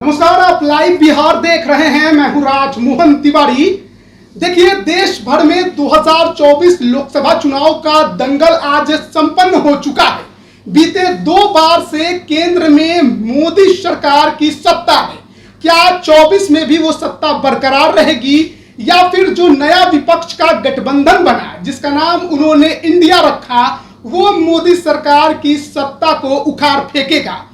नमस्कार, आप लाइव बिहार देख रहे हैं। मैं हूं राजमोहन तिवारी। देखिए, देश भर में 2024 लोकसभा चुनाव का दंगल आज संपन्न हो चुका है। बीते 2 बार से केंद्र में मोदी सरकार की सत्ता है। क्या 24 में भी वो सत्ता बरकरार रहेगी या फिर जो नया विपक्ष का गठबंधन बना, जिसका नाम उन्होंने इंडिया रखा, वो मोदी सरकार की सत्ता को उखाड़ फेंकेगा?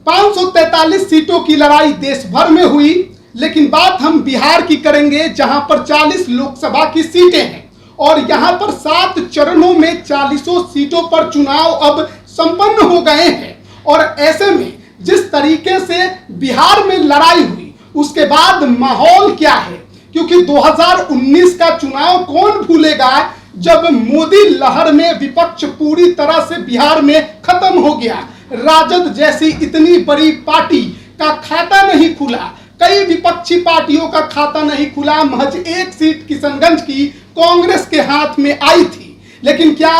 543 सीटों की लड़ाई देश भर में हुई, लेकिन बात हम बिहार की करेंगे, जहां पर 40 लोकसभा की सीटें हैं और यहां पर 7 चरणों में 40 सीटों पर चुनाव अब संपन्न हो गए हैं। और ऐसे में जिस तरीके से बिहार में लड़ाई हुई, उसके बाद माहौल क्या है? क्योंकि 2019 का चुनाव कौन भूलेगा, जब मोदी लहर में विपक्ष पूरी तरह से बिहार में खत्म हो गया। राजद जैसी इतनी बड़ी पार्टी का खाता नहीं खुला, कई विपक्षी पार्टियों का खाता नहीं खुला। महज 1 सीट किशनगंज की कांग्रेस के हाथ में आई थी। लेकिन क्या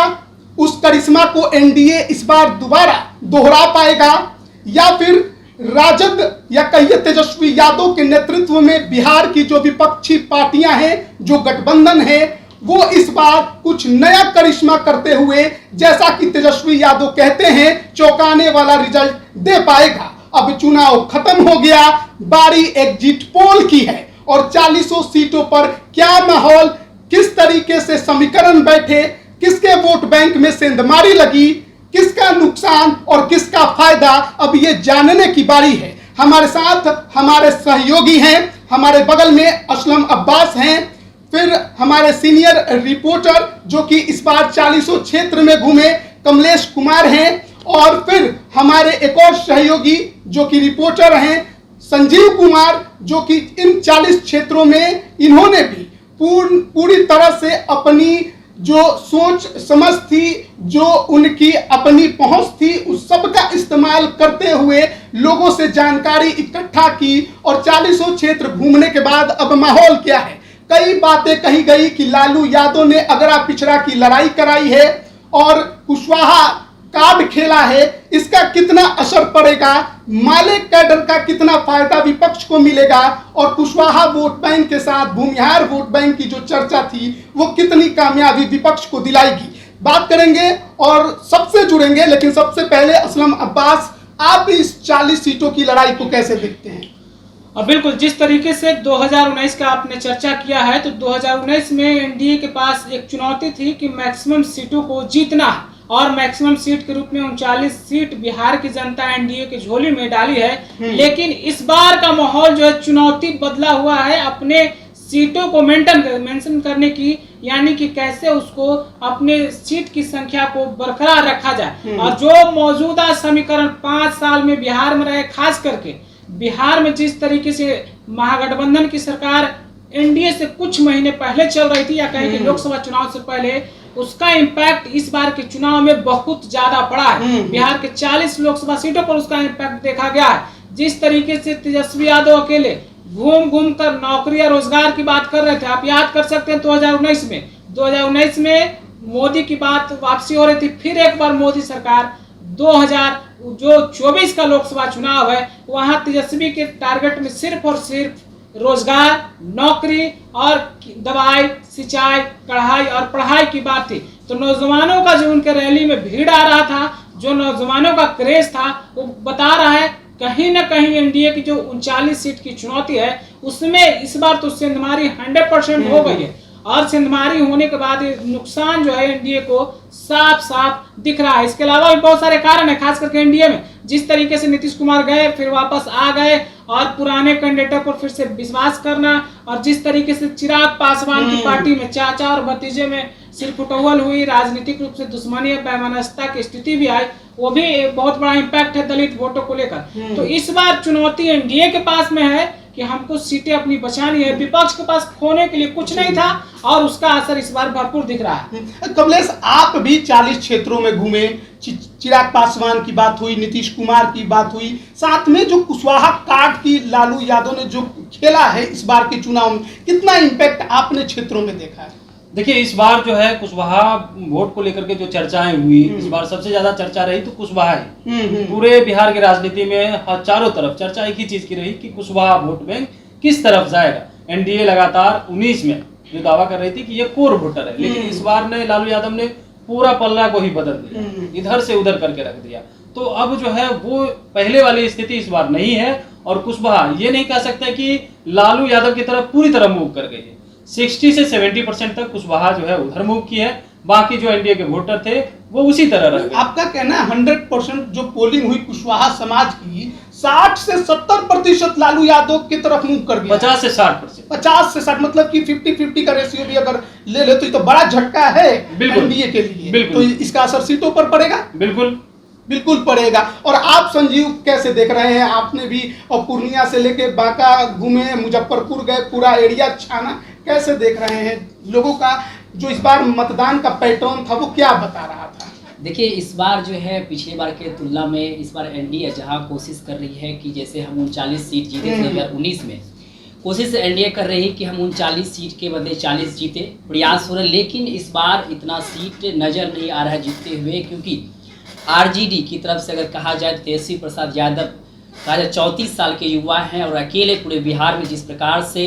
उस करिश्मा को एनडीए इस बार दोबारा दोहरा पाएगा, या फिर राजद या कहिए तेजस्वी यादव के नेतृत्व में बिहार की जो विपक्षी पार्टियां हैं, जो गठबंधन है, वो इस बार कुछ नया करिश्मा करते हुए, जैसा कि तेजस्वी यादव कहते हैं, चौंकाने वाला रिजल्ट दे पाएगा? अब चुनाव खत्म हो गया, बारी एग्जिट पोल की है और 40 सीटों पर क्या माहौल, किस तरीके से समीकरण बैठे, किसके वोट बैंक में सेंधमारी लगी, किसका नुकसान और किसका फायदा, अब ये जानने की बारी है। हमारे साथ हमारे सहयोगी हैं, हमारे बगल में असलम अब्बास हैं, फिर हमारे सीनियर रिपोर्टर जो कि इस बार 40 क्षेत्र में घूमे, कमलेश कुमार हैं, और फिर हमारे एक और सहयोगी जो कि रिपोर्टर हैं, संजीव कुमार, जो कि इन 40 क्षेत्रों में इन्होंने भी पूरी तरह से अपनी जो सोच समझ थी, जो उनकी अपनी पहुंच थी, उस सब का इस्तेमाल करते हुए लोगों से जानकारी इकट्ठा की। और 40 क्षेत्र घूमने के बाद अब माहौल क्या है? कई बातें कही गई कि लालू यादव ने अगरा पिछड़ा की लड़ाई कराई है और कुशवाहा कार्ड खेला है, इसका कितना असर पड़ेगा? माले कैडर का कितना फायदा विपक्ष को मिलेगा? और कुशवाहा वोट बैंक के साथ भूमिहार वोट बैंक की जो चर्चा थी, वो कितनी कामयाबी विपक्ष को दिलाएगी? बात करेंगे और सबसे जुड़ेंगे। लेकिन सबसे पहले असलम अब्बास, आप इस 40 सीटों की लड़ाई को कैसे देखते हैं? बिल्कुल, जिस तरीके से 2019 का आपने चर्चा किया है, तो 2019 में एनडीए के पास एक चुनौती थी कि मैक्सिमम सीटों को जीतना, और मैक्सिमम सीट के रूप में 39 सीट बिहार की जनता एनडीए की झोली में डाली है। लेकिन इस बार का माहौल जो है, चुनौती बदला हुआ है अपने सीटों को मेंशन करने की, यानी कि कैसे उसको अपने सीट की संख्या को बरकरार रखा जाए। और जो मौजूदा समीकरण 5 साल में बिहार में रहे, खास करके बिहार में जिस तरीके से महागठबंधन की सरकार एनडीए से कुछ महीने पहले चल रही थी, या कहें कि लोकसभा चुनाव से पहले, उसका इम्पैक्ट इस बार के चुनाव में बहुत ज्यादा पड़ा है। बिहार के 40 लोकसभा सीटों पर उसका इम्पैक्ट देखा गया है। जिस तरीके से तेजस्वी यादव अकेले घूम घूम कर नौकरी या रोजगार की बात कर रहे थे, आप याद कर सकते हैं 2019 में मोदी की बात वापसी हो रही थी, फिर एक बार मोदी सरकार 2024 का लोकसभा चुनाव है, वहां तेजस्वी के टारगेट में सिर्फ और सिर्फ रोजगार, नौकरी और दवाई, सिंचाई, कढ़ाई और पढ़ाई की बात थी। तो नौजवानों का जो उनके रैली में भीड़ आ रहा था, जो नौजवानों का क्रेज था, वो बता रहा है कहीं ना कहीं एनडीए की जो 39 सीट की चुनौती है, उसमें इस बार तो सेंधमारी 100% हो गई है। और सेंधमारी होने के बाद नुकसान जो है एनडीए को साफ साफ दिख रहा है। इसके अलावा भी बहुत सारे कारण है, खास करके एनडीए में जिस तरीके से नीतीश कुमार गए, फिर वापस आ गए, और पुराने कैंडिडेटर पर फिर से विश्वास करना, और जिस तरीके से चिराग पासवान की पार्टी में चाचा और भतीजे में सिरफुटौल हुई, राजनीतिक रूप से दुश्मनी वैमनस्यता की स्थिति भी आई, वो भी एक बहुत बड़ा इम्पैक्ट है दलित वोटों को लेकर। तो इस बार चुनौती एनडीए के पास में है कि हमको सीटें अपनी बचानी है। विपक्ष के पास खोने के लिए कुछ नहीं था, और उसका असर इस बार भरपूर दिख रहा है। कमलेश, आप भी 40 क्षेत्रों में घूमे, चिराग पासवान की बात हुई, नीतीश कुमार की बात हुई, साथ में जो कुशवाहा कार्ड की लालू यादव ने जो खेला है इस बार के चुनाव में, कितना इम्पैक्ट आपने क्षेत्रों में देखा है? देखिए इस बार जो है कुशवाहा वोट को लेकर के जो चर्चाएं हुई, इस बार सबसे ज्यादा चर्चा रही तो कुशवाहा ही। पूरे बिहार की राजनीति में चारों तरफ चर्चा एक ही चीज की रही कि कुशवाहा वोट बैंक किस तरफ जाएगा। एनडीए लगातार 19 में जो दावा कर रही थी कि ये कोर वोटर है, लेकिन इस बार ने लालू यादव ने पूरा पल्ला को ही बदल दिया, इधर से उधर करके रख दिया। तो अब जो है वो पहले वाली स्थिति इस बार नहीं है और कुशवाहा ये नहीं कह सकते कि लालू यादव की तरफ पूरी तरह मूव कर गई है। 60 से 70% तक कुशवाहा जो है उधर मूव की है, बाकी जो एनडीए के वोटर थे वो उसी तरह रह गए। आपका कहना है 100% जो पोलिंग हुई कुशवाहा समाज की 60 से 70% लालू यादव की तरफ मूव कर गया। 50 से 60%। 50 से 60 मतलब कि 50-50 का रेशियो भी अगर ले ले तो ये तो बड़ा झटका है एनडीए के लिए। बिल्कुल। तो इसका असर सीटों पर पड़ेगा? बिल्कुल पड़ेगा। और आप संजीव कैसे देख रहे हैं? आपने भी और पूर्णिया से लेके बांका घूमे, मुजफ्फरपुर गए, पूरा एरिया छाना, कैसे देख रहे हैं लोगों का जो इस बार मतदान का पैटर्न था वो क्या बता रहा था? देखिए इस बार जो है पिछली बार के तुलना में इस बार एनडीए जहां कोशिश कर रही है कि जैसे हम 39 सीट जीते थे 2019 में, कोशिश एनडीए कर रही है कि हम 39 सीट के बदले 40 जीते, प्रयास हो रहे, लेकिन इस बार इतना सीट नज़र नहीं आ रहा है जीतते हुए, क्योंकि आरजेडी की तरफ से अगर कहा जाए तो तेजस्वी प्रसाद यादव कहा जाए 34 साल के युवा हैं और अकेले पूरे बिहार में जिस प्रकार से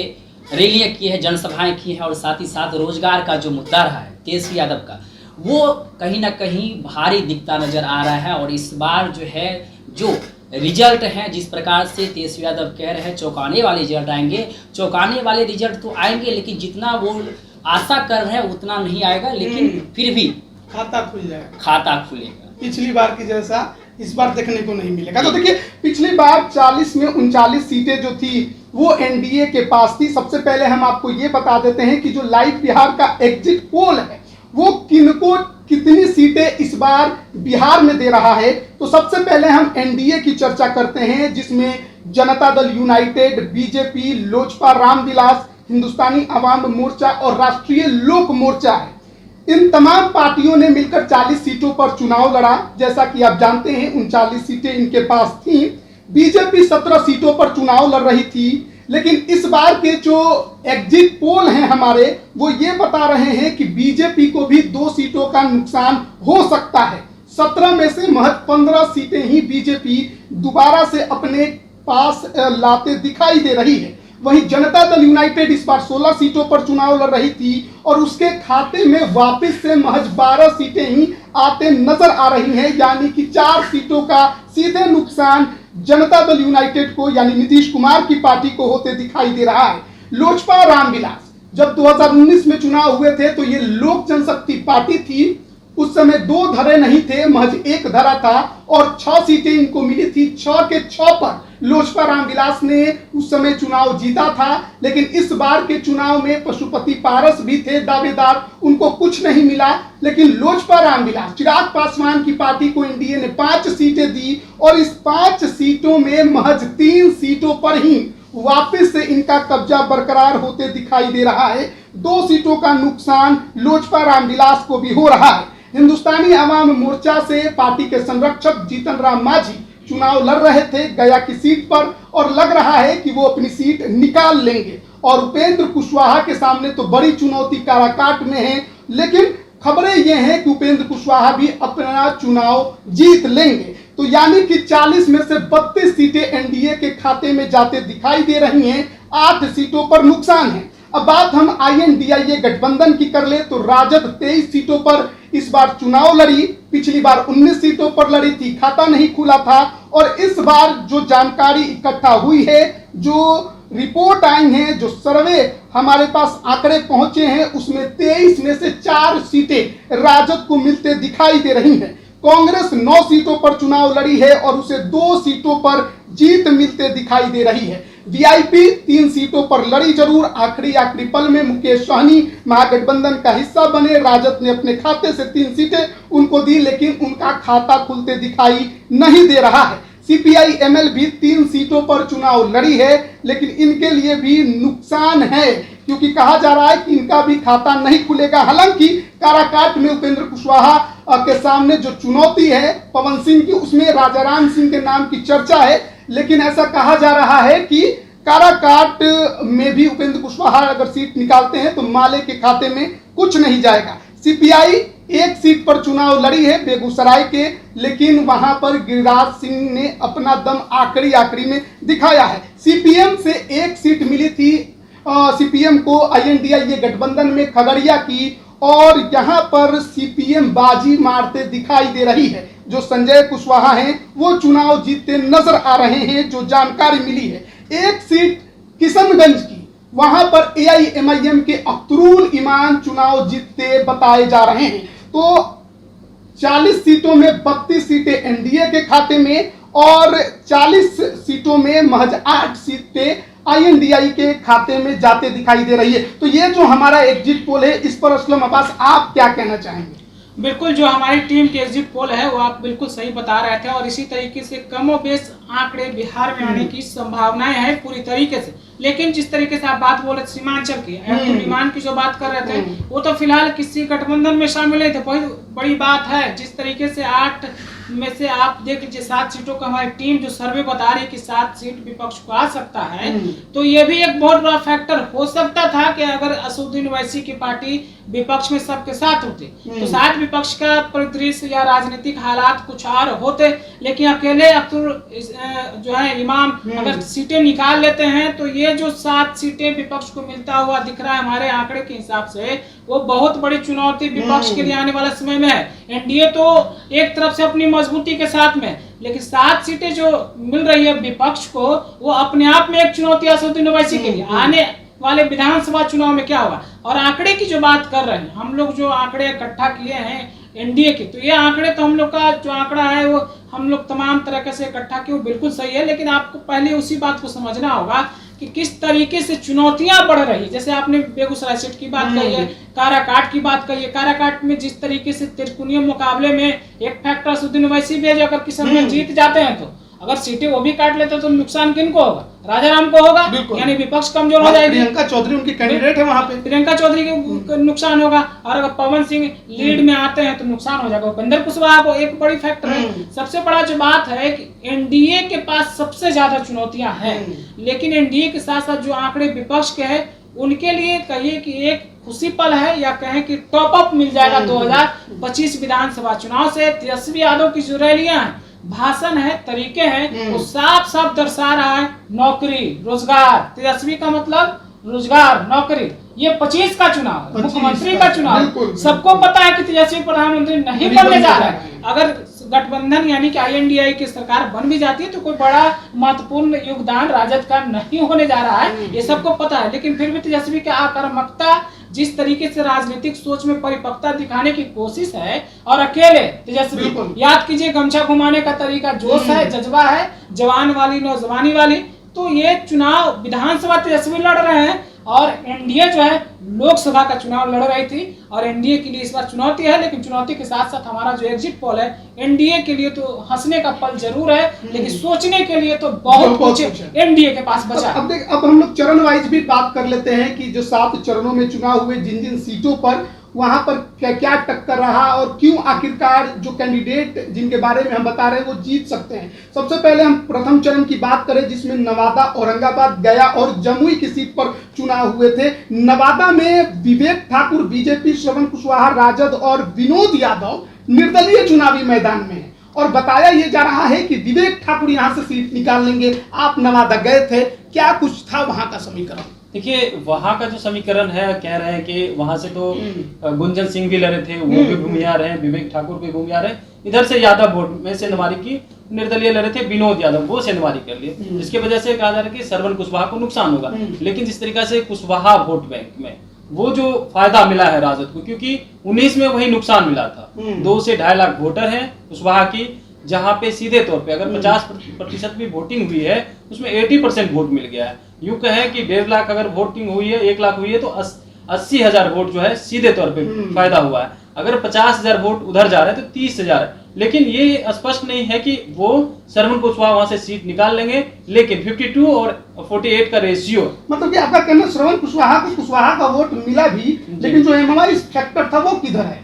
रैलियाँ की है, जनसभाएं की हैं और साथ ही साथ रोजगार का जो मुद्दा रहा है तेजस्वी यादव का, वो कहीं ना कहीं भारी दिखता नजर आ रहा है। और इस बार जो है जो रिजल्ट है, जिस प्रकार से तेजस्वी यादव कह रहे हैं चौंकाने वाले रिजल्ट आएंगे, चौंकाने वाले रिजल्ट तो आएंगे, लेकिन जितना वो आशा कर रहे हैं उतना नहीं आएगा, लेकिन फिर भी खाता खुल जाएगा, खाता खुलेगा। पिछली बार की जैसा इस बार देखने को नहीं मिलेगा। तो देखिए पिछली बार 40 में 39 सीटें जो थी वो एनडीए के पास थी। सबसे पहले हम आपको ये बता देते हैं कि जो लाइव बिहार का एग्जिट पोल है वो किनको कितनी सीटें इस बार बिहार में दे रहा है। तो सबसे पहले हम एनडीए की चर्चा करते हैं, जिसमें जनता दल यूनाइटेड, बीजेपी, लोजपा, रामविलास, हिंदुस्तानी आवाम मोर्चा और राष्ट्रीय लोक मोर्चा है। इन तमाम पार्टियों ने मिलकर 40 सीटों पर चुनाव लड़ा। जैसा कि आप जानते हैं 39 सीटें इनके पास थीं। बीजेपी 17 सीटों पर चुनाव लड़ रही थी, लेकिन इस बार के जो एग्जिट पोल हैं हमारे वो ये बता रहे हैं कि बीजेपी को भी 2 सीटों का नुकसान हो सकता है। 17 में से महज 15 सीटें ही बीजेपी दोबारा से अपने पास लाते दिखाई दे रही है। वहीं जनता दल यूनाइटेड इस बार 16 सीटों पर चुनाव लड़ रही थी और उसके खाते में वापस से महज 12 सीटें ही आते नजर आ रही हैं, यानी कि 4 सीटों का सीधे नुकसान जनता दल यूनाइटेड को यानी नीतीश कुमार की पार्टी को होते दिखाई दे रहा है। लोजपा रामविलास जब 2019 में चुनाव हुए थे तो ये लोक जनशक्ति पार्टी थी। उस समय 2 धरे नहीं थे, महज 1 धरा था और 6 सीटें इनको मिली थी। 6 के 6 पर लोजपा रामविलास ने उस समय चुनाव जीता था। लेकिन इस बार के चुनाव में पशुपति पारस भी थे दावेदार, उनको कुछ नहीं मिला। लेकिन लोजपा रामविलास, चिराग पासवान की पार्टी को एनडीए ने 5 सीटें दी और इस 5 सीटों में महज 3 सीटों पर ही वापस से इनका कब्जा बरकरार होते दिखाई दे रहा है। 2 सीटों का नुकसान लोजपा रामविलास को भी हो रहा है। हिंदुस्तानी आवाम मोर्चा से पार्टी के संरक्षक जीतन राम मांझी चुनाव लड़ रहे थे गया की सीट पर और लग रहा है कि वो अपनी सीट निकाल लेंगे। और उपेंद्र कुशवाहा के सामने तो बड़ी चुनौती काराकाट में है, लेकिन खबरें ये हैं कि उपेंद्र कुशवाहा भी अपना चुनाव जीत लेंगे। तो यानी कि 40 में से 32 सीटें एनडीए के खाते में जाते दिखाई दे रही हैं। 8 सीटों पर नुकसान है। अब बात हम INDIA गठबंधन की कर ले तो राजद 23 सीटों पर इस बार चुनाव लड़ी। पिछली बार 19 सीटों पर लड़ी थी, खाता नहीं खुला था। और इस बार जो जानकारी इकट्ठा हुई है, जो रिपोर्ट आई है, जो सर्वे हमारे पास आंकड़े पहुंचे हैं, उसमें 23 में से 4 सीटें राजद को मिलते दिखाई दे रही हैं। कांग्रेस 9 सीटों पर चुनाव लड़ी है और उसे 2 सीटों पर जीत मिलते दिखाई दे रही है। वीआईपी 3 सीटों पर लड़ी जरूर, आखिरी पल में मुकेश सहनी महागठबंधन का हिस्सा बने। राजद ने अपने खाते से 3 सीटें उनको दी, लेकिन उनका खाता खुलते दिखाई नहीं दे रहा है। सीपीआई एमएल भी 3 सीटों पर चुनाव लड़ी है, लेकिन इनके लिए भी नुकसान है, क्योंकि कहा जा रहा है कि इनका भी खाता नहीं खुलेगा। हालांकि काराकाट में उपेंद्र कुशवाहा के सामने जो चुनौती है पवन सिंह की, उसमें राजाराम सिंह के नाम की चर्चा है। लेकिन ऐसा कहा जा रहा है कि काराकाट में भी उपेंद्र कुशवाहा अगर सीट निकालते हैं तो माले के खाते में कुछ नहीं जाएगा। सीपीआई एक सीट पर चुनाव लड़ी है बेगूसराय के, लेकिन वहां पर गिरिराज सिंह ने अपना दम आखिरी में दिखाया है। सीपीएम से एक सीट मिली थी सीपीएम को INDA गठबंधन में खगड़िया की, और यहां पर सीपीएम बाजी मारते दिखाई दे रही है। जो संजय कुशवाहा हैं वो चुनाव जीतते नजर आ रहे हैं। जो जानकारी मिली है एक सीट किशनगंज की, वहां पर AIMIM के अख्तरुल ईमान चुनाव जीतते बताए जा रहे हैं। तो 40 सीटों में 32 सीटें एनडीए के खाते में और 40 सीटों में महज 8 सीटें INDA के खाते में जाते दिखाई दे रही है। तो ये जो हमारा एग्जिट पोल है, इस पर असलम अब्बास आप क्या कहना चाहेंगे? बिल्कुल, जो हमारी टीम के एग्जिट पोल है वो आप बिल्कुल सही बता रहे थे, और इसी तरीके से कमोबेश आंकड़े बिहार में आने की संभावनाएं हैं पूरी तरीके से। लेकिन जिस तरीके से आप बात बोले सीमांचल की, विमान की जो बात कर रहे थे, वो तो फिलहाल किसी गठबंधन में शामिल नहीं थे। बहुत बड़ी बात है जिस तरीके से 8 में से आप देख लीजिए 7 सीटों का हमारी टीम जो सर्वे बता रही है कि 7 सीट विपक्ष को आ सकता है, तो ये भी एक बहुत बड़ा फैक्टर हो सकता था कि अगर असदुद्दीन ओवैसी की पार्टी विपक्ष में सबके साथ होते तो शायद विपक्ष का परिदृश्य या राजनीतिक हालात कुछ और होते। लेकिन अकेले जो है इमाम अगर सीटें निकाल लेते हैं तो ये जो 7 सीटें विपक्ष को मिलता हुआ दिख रहा है हमारे आंकड़े के हिसाब से, वो बहुत बड़ी चुनौती विपक्ष के लिए आने वाले समय में है। एनडीए तो एक तरफ से अपनी मजबूती के साथ में, लेकिन 7 सीटें जो मिल रही है विपक्ष को, वो अपने आप में एक चुनौती असदुद्दीन ओवैसी के लिए। आने वाले विधानसभा चुनाव में क्या होगा? और आंकड़े की जो बात कर रहे हैं हम लोग, जो आंकड़े इकट्ठा किए हैं एनडीए के, तो ये आंकड़े तो हम लोग का जो आंकड़ा है वो हम लोग तमाम तरीके से इकट्ठा किए, वो बिल्कुल सही है। लेकिन आपको पहले उसी बात को समझना होगा कि किस तरीके से चुनौतियां बढ़ रही है। जैसे आपने बेगूसराय सीट की बात कही है, काराकाट की बात कही है। काराकाट में जिस तरीके से त्रिकोणीय मुकाबले में एक फैक्टर असदुद्दीन ओवैसी भी है, जो अगर किशनगंज जीत जाते हैं तो अगर सीटें वो भी काट लेते तो नुकसान किनको होगा? राजाराम को होगा, यानी विपक्ष कमजोर हो जाएगी। प्रियंका चौधरी उनकी कैंडिडेट है, वहां पे प्रियंका चौधरी को नुकसान होगा, और अगर पवन सिंह लीड में आते हैं तो नुकसान हो जाएगा। उपेंद्र कुशवाहा को एक बड़ी फैक्टर है। सबसे बड़ा जो बात है कि एनडीए के पास सबसे ज्यादा चुनौतियां हैं, लेकिन एनडीए के साथ साथ जो आंकड़े विपक्ष के हैं उनके लिए कहिए कि एक खुशी पल है, या कहें कि टॉप अप मिल जाएगा 2025 विधानसभा चुनाव से। तेजस्वी यादव की जो रैलियां हैं, भाषण है, तरीके हैं, वो साफ साफ दर्शा रहा है नौकरी रोजगार। तेजस्वी का मतलब रोजगार नौकरी। ये 25 का चुनाव है, मुख्यमंत्री का चुनाव। सबको पता है कि तेजस्वी प्रधानमंत्री नहीं बनने जा रहा है। अगर गठबंधन यानी कि INDA की सरकार बन भी जाती है तो कोई बड़ा महत्वपूर्ण योगदान राजद का नहीं होने जा रहा है, ये सबको पता है। लेकिन फिर भी तेजस्वी की आक्रामकता, जिस तरीके से राजनीतिक सोच में परिपक्वता दिखाने की कोशिश है, और अकेले तेजस्वी, याद कीजिए गमछा घुमाने का तरीका, जोश है, जज्बा है, जवान वाली नौजवानी वाली। तो ये चुनाव विधानसभा तेजस्वी लड़ रहे हैं, और एनडीए जो है लोकसभा का चुनाव लड़ रही थी, और एनडीए के लिए इस बार चुनौती है। लेकिन चुनौती के साथ साथ हमारा जो एग्जिट पोल है, एनडीए के लिए तो हंसने का पल जरूर है, लेकिन सोचने के लिए तो बहुत कुछ एनडीए के पास बचा है। अब हम लोग चरण वाइज भी बात कर लेते हैं कि जो 7 चरणों में चुनाव हुए, जिन जिन सीटों पर, वहां पर क्या क्या टक्कर रहा और क्यों आखिरकार जो कैंडिडेट जिनके बारे में हम बता रहे हैं वो जीत सकते हैं। सबसे पहले हम प्रथम चरण की बात करें, जिसमें नवादा, औरंगाबाद, गया और जमुई की सीट पर चुनाव हुए थे। नवादा में विवेक ठाकुर बीजेपी, श्रवण कुशवाहा राजद और विनोद यादव निर्दलीय चुनावी मैदान में है, और बताया यह जा रहा है कि विवेक ठाकुर यहां से सीट निकाल लेंगे। आप नवादा गए थे, क्या कुछ था वहां का समीकरण? देखिए, वहाँ का जो समीकरण है, कह रहे हैं कि वहां से तो गुंजन सिंह भी लड़े थे, वो भी भूमिहार हैं, विवेक ठाकुर भी भूमिहार हैं। इधर से यादव वोट में सेंधमारी की निर्दलीय लड़े थे विनोद यादव, वो सेंधमारी कर लिए, जिसकी वजह से कहा जा रहा है कि श्रवण कुशवाहा को नुकसान होगा। लेकिन जिस तरीका से कुशवाहा वोट बैंक में वो जो फायदा मिला है राजद को, क्योंकि 19 में वही नुकसान मिला था। 2 से 2.5 लाख वोटर हैं कुशवाहा की, जहां पे सीधे तौर पे अगर 50% भी वोटिंग हुई है उसमें 80% वोट मिल गया है। यूं कहें कि 1.5 लाख अगर वोटिंग हुई है, 1 लाख हुई है, तो 80,000 वोट जो है सीधे तौर पे फायदा हुआ है। अगर 50,000 वोट उधर जा रहे हैं तो 30,000। लेकिन ये स्पष्ट नहीं है कि वो श्रवण कुशवाहा वहां से सीट निकाल लेंगे। लेकिन 52 और 48 का रेशियो, मतलब कि आपका कहना श्रवण कुशवाहा को कुशवाहा का वोट मिला भी, लेकिन जो एमआई फैक्टर था वो किधर है?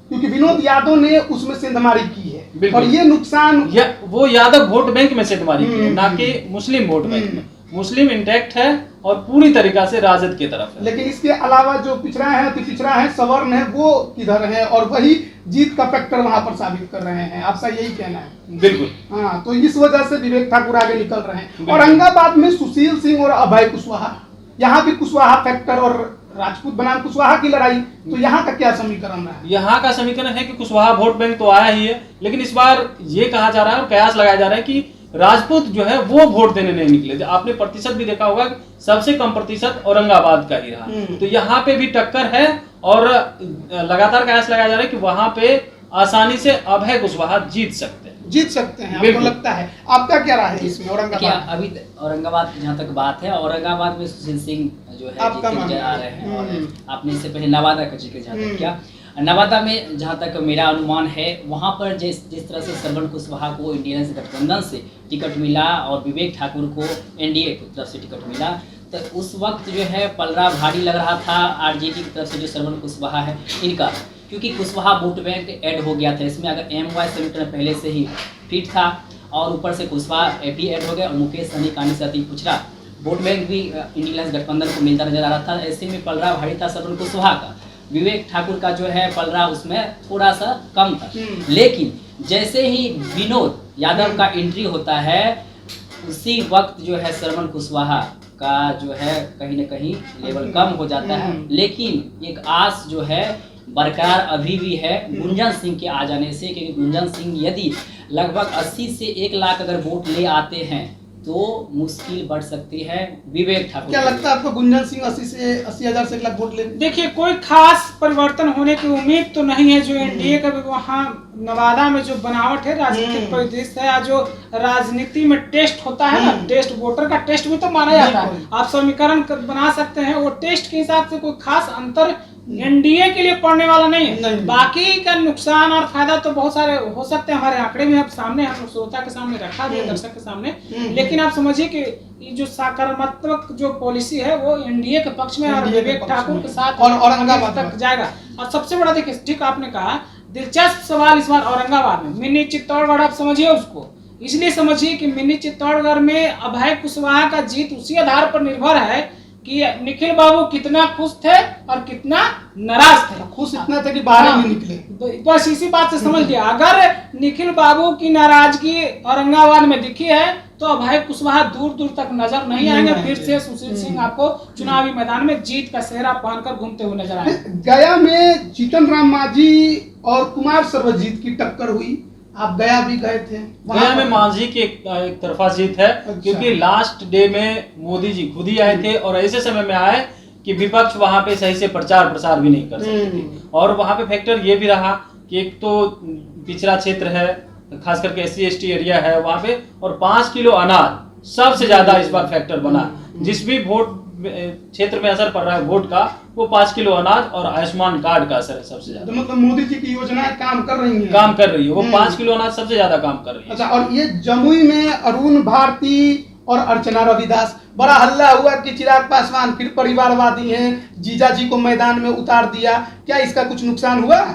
क्योंकि विनोद यादव ने उसमें सेंधमारी की है, और ये नुकसान वो यादव वोट बैंक में सेंधमारी की है, ना कि मुस्लिम वोट बैंक में। मुस्लिम इंटैक्ट है और पूरी तरीका से राजद की तरफ है। लेकिन इसके अलावा जो पिछड़ा है, अति पिछड़ा है, सवर्ण है, वो किधर है? और वही जीत का फैक्टर वहां पर साबित कर रहे हैं, आपका यही कहना है? बिल्कुल। हाँ, तो इस वजह से विवेक ठाकुर आगे निकल रहे हैं। औरंगाबाद में सुशील सिंह और अभय कुशवाहा, यहाँ भी कुशवाहा फैक्टर और राजपूत बनाम कुशवाहा की लड़ाई, तो यहाँ का क्या समीकरण है? यहाँ का समीकरण है कि कुशवाहा वोट बैंक तो आया ही है, लेकिन इस बार ये कहा जा रहा है और कयास लगाया जा रहा है कि राजपूत जो है वो वोट देने नहीं निकले। आपने प्रतिशत भी देखा होगा, सबसे कम प्रतिशत औरंगाबाद का ही रहा। तो यहाँ पे भी टक्कर है और लगातार कयास लगाया जा रहा है कि वहां पे आसानी से अभय कुशवाहा जीत सकते हैं। आपको लगता है? आपका क्या राय है इसमें? औरंगाबाद, अभी औरंगाबाद की जहाँ तक बात है, औरंगाबाद में सुशील सिंह जो है जीतते नजर आ रहे हैं। और आपने इससे पहले नवादा का जिक्र जहाँ तक किया, नवादा में जहाँ तक मेरा अनुमान है, वहाँ पर जिस तरह से श्रवण कुशवाहा को इंडियन गठबंधन से टिकट मिला और विवेक ठाकुर को एनडीए की तरफ से टिकट मिला, तो उस वक्त जो है पलड़ा भारी लग रहा था आरजेडी की तरफ से जो श्रवण कुशवाहा है इनका, क्योंकि कुशवाहा वोट बैंक ऐड हो गया था इसमें। अगर एम.वाई. समीकरण पहले से ही फिट था और ऊपर से कुशवाहा भी ऐड हो गया और मुकेश सहनी कानी से अति पिछड़ा वोट बैंक भी इंडियन गठबंधन को मिलता नजर आ रहा था। ऐसे में पलड़ा भारी था श्रवण कुशवाहा का, विवेक ठाकुर का जो है पलड़ा उसमें थोड़ा सा कम था। लेकिन जैसे ही विनोद यादव का एंट्री होता है, उसी वक्त जो है श्रवण कुशवाहा का जो है कहीं न कहीं लेवल कम हो जाता है। लेकिन एक आस जो है बरकरार अभी भी है गुंजन सिंह के आ जाने से, क्योंकि गुंजन सिंह यदि लगभग 80 से 1 लाख अगर वोट ले आते हैं तो मुश्किल बढ़ सकती है विवेक ठाकुर। क्या लगता है आपको गुंजन सिंह 80,000 से 1 लाख वोट ले? देखिए, कोई खास परिवर्तन होने की उम्मीद तो नहीं है। जो एनडीए का वहाँ नवादा में जो बनावट है, राजनीतिक परिदृश्य है, जो राजनीति में टेस्ट होता है ना, टेस्ट वोटर का टेस्ट भी तो माना जाता है। आप समीकरण बना सकते हैं, वो टेस्ट के हिसाब से कोई खास अंतर एनडीए के लिए पड़ने वाला नहीं है। बाकी का नुकसान और फायदा तो बहुत सारे हो सकते हैं, हमारे आंकड़े में अब सामने हम श्रोता के सामने रखा भी है, दर्शक के सामने। लेकिन आप समझिए कि ये जो सकारात्मक जो पॉलिसी है वो एनडीए के पक्ष में और विवेक ठाकुर के साथ और औरंगाबाद तक जाएगा। और सबसे बड़ा देखिए, ठीक आपने कहा, दिलचस्प सवाल इस बार औरंगाबाद में मिनी चित्तौड़गढ़, आप समझिए उसको, इसलिए समझिए कि मिनी चित्तौड़गढ़ में अभय कुशवाहा का जीत उसी आधार पर निर्भर है कि निखिल बाबू कितना खुश थे और कितना नाराज थे। खुश इतना थे कि बाहर ही नहीं निकले। बस इसी बात से समझ लिया, अगर निखिल बाबू की नाराजगी औरंगाबाद में दिखी है तो अभय कुशवाहा दूर दूर तक नजर नहीं आएंगे। फिर से सुशील सिंह आपको चुनावी मैदान में जीत का सेहरा पहनकर घूमते हुए नजर आएंगे। गया में जीतन राम मांझी और कुमार सर्वजीत की टक्कर हुई, आप गया भी गए थे। गया में मांझी की एक तरफा जीत है। अच्छा। क्योंकि लास्ट डे में मोदी जी खुद ही आए थे और ऐसे समय में आए कि विपक्ष वहां पे सही से प्रचार प्रसार भी नहीं कर सकते थे। और वहां पे फैक्टर ये भी रहा कि एक तो पिछड़ा क्षेत्र है, खास करके SC/ST एरिया है वहां पे, और 5 किलो अनाज सबसे ज्यादा इस बार फैक्टर बना। जिस भी वोट क्षेत्र में असर पड़ रहा है वोट का, वो 5 किलो अनाज और आयुष्मान कार्ड का असर है सबसे ज्यादा। तो मतलब मोदी जी की योजनाएं काम कर रही है, वो 5 किलो अनाज सबसे ज्यादा काम कर रही है। अच्छा, और ये जमुई में अरुण भारती और अर्चना रविदास, बड़ा हल्ला हुआ कि चिराग पासवान फिर परिवारवादी हैं, जीजा जी को मैदान में उतार दिया, क्या इसका कुछ नुकसान हुआ?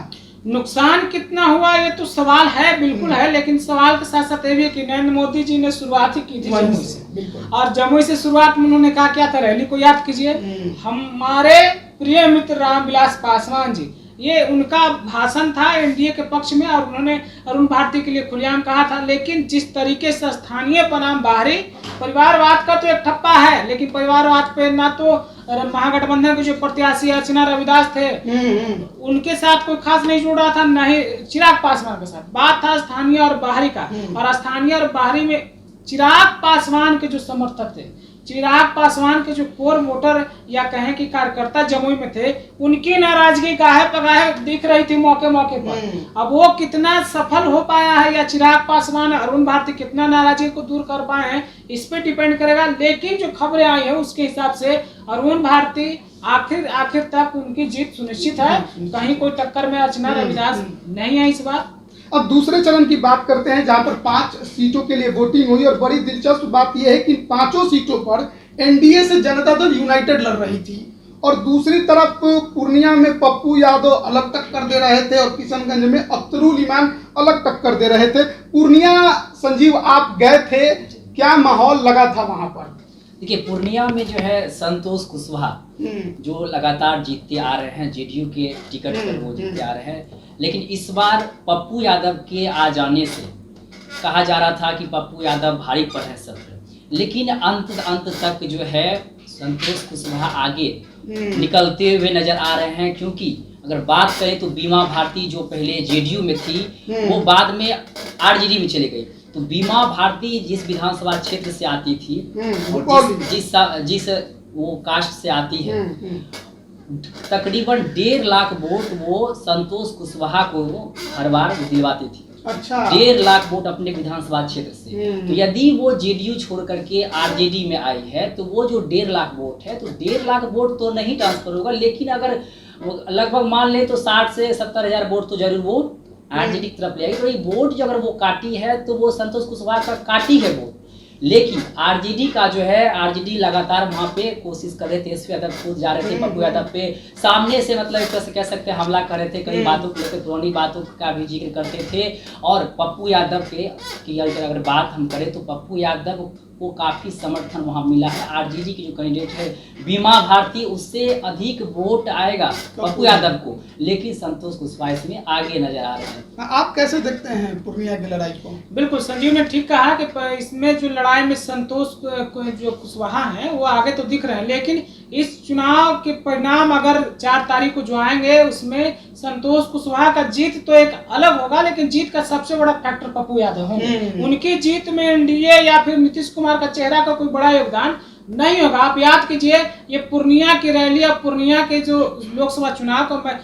नुकसान कितना हुआ ये तो सवाल है, बिल्कुल है। लेकिन सवाल के साथ साथ ये भी कि नरेंद्र मोदी जी ने शुरुआत ही की थी जमुई से, और जमुई से शुरुआत में उन्होंने कहा क्या था, रैली को याद कीजिए, हमारे प्रिय मित्र रामविलास पासवान जी, ये उनका भाषण था एनडीए के पक्ष में, और उन्होंने अरुण भारती के लिए खुलेआम कहा था। लेकिन जिस तरीके से स्थानीय बनाम बाहरी, परिवारवाद का तो एक ठप्पा है, लेकिन परिवारवाद पे ना तो महागठबंधन के जो प्रत्याशी अर्चना रविदास थे उनके साथ कोई खास नहीं जुड़ रहा था, न ही चिराग पासवान के साथ। बात था स्थानीय और बाहरी का, और स्थानीय और बाहरी में चिराग पासवान के जो समर्थक थे, चिराग पासवान के जो कोर वोटर या कहें कि कार्यकर्ता जमुई में थे, उनकी नाराजगी गाहे पगाहे दिख रही थी मौके मौके पर। अब वो कितना सफल हो पाया है या चिराग पासवान अरुण भारती कितना नाराजगी को दूर कर पाए हैं, इस पे डिपेंड करेगा। लेकिन जो खबरें आई है उसके हिसाब से अरुण भारती आखिर तक उनकी जीत सुनिश्चित है, कहीं कोई टक्कर में अर्चना रविदास नहीं है इस बार। अब दूसरे चरण की बात करते हैं, जहां पर 5 सीटों के लिए वोटिंग हुई, और बड़ी दिलचस्प बात यह है कि 5 सीटों पर एनडीए से जनता दल यूनाइटेड लड़ रही थी, और दूसरी तरफ पूर्णिया में पप्पू यादव अलग टक्कर दे रहे थे और किशनगंज में अख्तरुल ईमान अलग टक्कर दे रहे थे। पूर्णिया, संजीव आप गए थे, क्या माहौल लगा था वहां पर? देखिए पूर्णिया में जो है संतोष कुशवाहा जो लगातार जीतते आ रहे हैं, जेडीयू के टिकट पर वो जीतते आ रहे हैं, लेकिन इस बार पप्पू यादव के आ जाने से कहा जा रहा था कि पप्पू यादव भारी पड़ है सत्र, लेकिन अंत तक जो है संतोष कुशवाहा आगे निकलते हुए नजर आ रहे हैं। क्योंकि अगर बात करें तो बीमा भारती जो पहले जेडीयू में थी वो बाद में आरजेडी में चली गई। तो बीमा भारती जिस विधानसभा क्षेत्र से आती थी, जिस वो कास्ट से आती है, तकरीबन 1.5 लाख वोट वो संतोष कुशवाहा को हर बार दिलवाती थी। अच्छा, 1.5 लाख वोट अपने विधानसभा क्षेत्र से। तो यदि वो जेडीयू छोड़ करके आरजेडी में आई है तो वो जो 1.5 लाख वोट है, तो 1.5 लाख वोट तो नहीं ट्रांसफर होगा, लेकिन अगर लगभग मान ले तो 60 से 70 हजार वोट तो जरूर वो आरजेडी की तरफ ले आएगी। तो ये वोट जो अगर वो काटी है तो वो संतोष कुशवाहा का काटी है वोट। लेकिन आरजेडी का जो है, आरजेडी लगातार वहां पे कोशिश कर रहे थे, तेजस्वी यादव खुद जा रहे थे पप्पू यादव पे सामने से, मतलब एक तरह से कह सकते हैं हमला कर रहे थे, कई बातों को लेकर पुरानी बातों का भी जिक्र करते थे। और पप्पू यादव के की अगर बात हम करें तो पप्पू यादव को काफी समर्थन वहां मिला है। आरजेडी की जो कैंडिडेट है बीमा भारती, उससे अधिक वोट आएगा पप्पू यादव को, लेकिन संतोष कुशवाहा इसमें आगे नजर आ रहे हैं। आप कैसे देखते हैं पूर्णिया की लड़ाई को? बिल्कुल संजीव ने ठीक कहा कि इसमें जो लड़ाई में संतोष जो कुशवाहा हैं वो आगे तो दिख रहे हैं, लेकिन इस चुनाव के परिणाम अगर 4 तारीख को जो आएंगे उसमें संतोष कुशवाहा का जीत तो एक अलग होगा, लेकिन जीत का सबसे बड़ा फैक्टर पप्पू यादव होंगे। उनकी जीत में एनडीए या फिर नीतीश कुमार का चेहरा का कोई बड़ा योगदान नहीं होगा। आप याद कीजिए, ये पूर्णिया की रैली और पूर्णिया के जो लोकसभा चुनाव का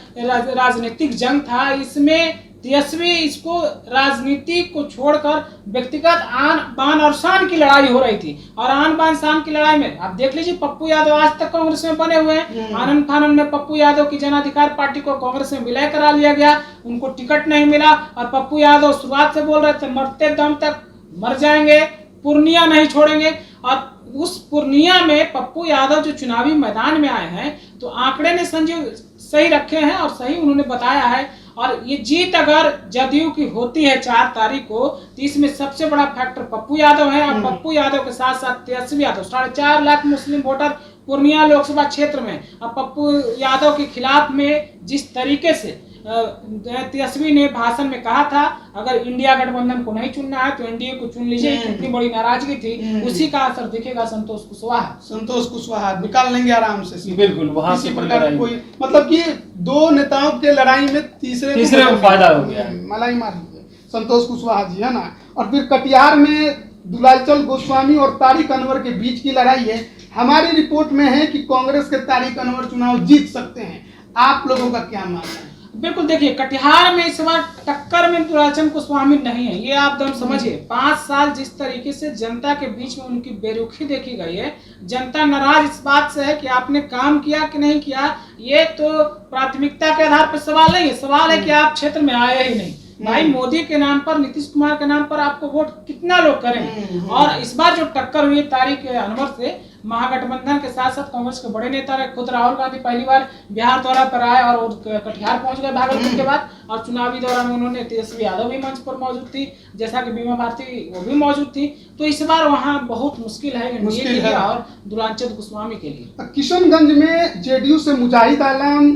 राजनीतिक जंग था, इसमें तेजस्वी इसको राजनीति को छोड़कर व्यक्तिगत आन बान और शान की लड़ाई हो रही थी। और आन बान शान की लड़ाई में आप देख लीजिए, पप्पू यादव आज तक कांग्रेस में बने हुए हैं। आनंद फानन में पप्पू यादव की जन अधिकार पार्टी को कांग्रेस में विलय करा लिया गया, उनको टिकट नहीं मिला। और पप्पू यादव शुरुआत से बोल रहे थे मरते दम तक मर जाएंगे, पूर्णिया नहीं छोड़ेंगे। और उस पूर्णिया में पप्पू यादव जो चुनावी मैदान में आए हैं, तो आंकड़े ने संजीव सही रखे हैं और सही उन्होंने बताया है। और ये जीत अगर जदयू की होती है 4 तारीख को, तो इसमें सबसे बड़ा फैक्टर पप्पू यादव है। और पप्पू यादव के साथ साथ तेजस्वी यादव, 4.5 लाख मुस्लिम वोटर पूर्णिया लोकसभा क्षेत्र में। अब पप्पू यादव के खिलाफ में जिस तरीके से तेजस्वी ने भाषण में कहा था, अगर इंडिया गठबंधन को नहीं चुनना है तो एनडीए को चुन लीजिए, कितनी बड़ी नाराजगी थी, उसी का असर दिखेगा संतोष कुशवाहा निकाल लेंगे आराम से। बिल्कुल, वहां से कोई मतलब कि 2 नेताओं के लड़ाई में तीसरे को फायदा हो गया, मलाई मार दी संतोष कुशवाहा जी, है ना। और फिर कटिहार में दुलालचंद गोस्वामी और तारिक अनवर के बीच की लड़ाई है। हमारी रिपोर्ट में है कि कांग्रेस के तारिक अनवर चुनाव जीत सकते हैं। आप लोगों का क्या मानना है? बिल्कुल, देखिए कटिहार में इस बार टक्कर में दुलालचंद गोस्वामी नहीं है, ये आप दम समझिए। 5 साल जिस तरीके से जनता के बीच में उनकी बेरुखी देखी गई है, जनता नाराज इस बात से है कि आपने काम किया कि नहीं किया, ये तो प्राथमिकता के आधार पर सवाल नहीं है। सवाल है कि आप क्षेत्र में आए ही नहीं। भाई मोदी के नाम पर, नीतीश कुमार के नाम पर आपको वोट कितना लोग करेंगे। और इस बार जो टक्कर हुई तारिक अनवर से, महागठबंधन के साथ साथ कांग्रेस के बड़े नेता रहे, खुद राहुल गांधी पहली बार बिहार दौरा पर आए और कटिहार पहुंच गए भागलपुर के बाद। और चुनावी दौरा में उन्होंने, तेजस्वी यादव भी मंच पर मौजूद थी, जैसा कि बीमा भारती वो भी मौजूद थी। तो इस बार वहाँ बहुत मुश्किल है एनडीए के लिए और दुलालचंद गोस्वामी के लिए। किशनगंज में जेडीयू से मुजाहिद आलम,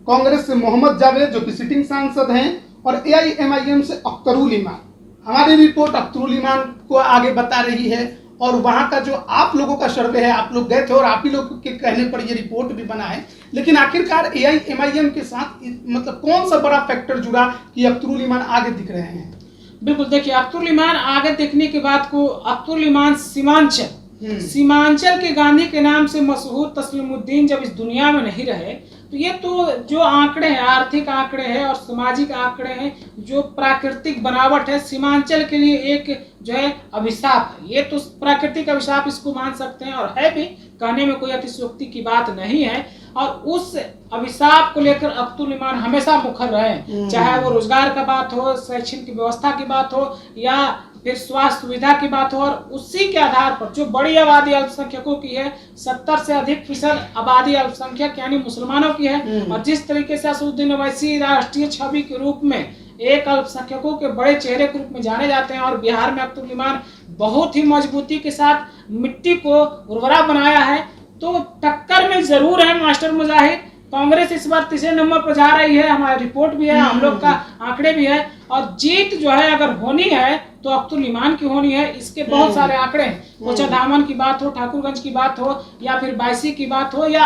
कांग्रेस से मोहम्मद जावेद जो कि सिटिंग सांसद हैं, और एआईएमआईएम से अख्तरुल ईमान। हमारी रिपोर्ट अख्तरुल ईमान को आगे बता रही है। और वहां का जो आप लोगों का सर्वे है, आप लोग गए थे और आप ही लोग के कहने पर ये रिपोर्ट भी बना है, लेकिन आखिरकार एआईएमआईएम के साथ मतलब कौन सा बड़ा फैक्टर जुड़ा कि अख्तरुल ईमान आगे दिख रहे हैं? बिल्कुल, देखिए अख्तरुल ईमान आगे देखने के बाद को, अख्तरुल ईमान सीमांचल के गांधी के नाम से मशहूर तस्लीमुद्दीन जब इस दुनिया में नहीं रहे, तो ये तो जो आंकड़े हैं, आर्थिक आंकड़े हैं और सामाजिक आंकड़े हैं, जो प्राकृतिक बनावट है, सीमांचल के लिए एक जो है अभिशाप है। ये तो प्राकृतिक अभिशाप इसको मान सकते हैं, और है भी, कहने में कोई अतिशयोक्ति की बात नहीं है। और उस अभिशाप को लेकर अख्तरुल ईमान हमेशा मुखर रहे, चाहे वो रोजगार का बात हो, शैक्षणिक व्यवस्था की बात हो, या फिर स्वास्थ्य सुविधा की बात हो। और उसी के आधार पर जो बड़ी आबादी अल्पसंख्यकों की है, 70 से अधिक फीसद आबादी अल्पसंख्यक यानी मुसलमानों की है। और जिस तरीके से असदुद्दीन ओवैसी राष्ट्रीय छवि के रूप में एक अल्पसंख्यकों के बड़े चेहरे के रूप में जाने जाते हैं, और बिहार में अख्तरुल ईमान बहुत ही मजबूती के साथ मिट्टी को उर्वरा बनाया है। तो टक्कर में जरूर है मास्टर मुजाहिद, कांग्रेस इस बार तीसरे नंबर पर जा रही है, हमारी रिपोर्ट भी है, हम लोग का आंकड़े भी है। और जीत जो है अगर होनी है तो अख्तुल ईमान की होनी है। इसके बहुत सारे आंकड़े हैं, कोचा धामन की बात हो, ठाकुरगंज की बात हो, या फिर बायसी की बात हो, या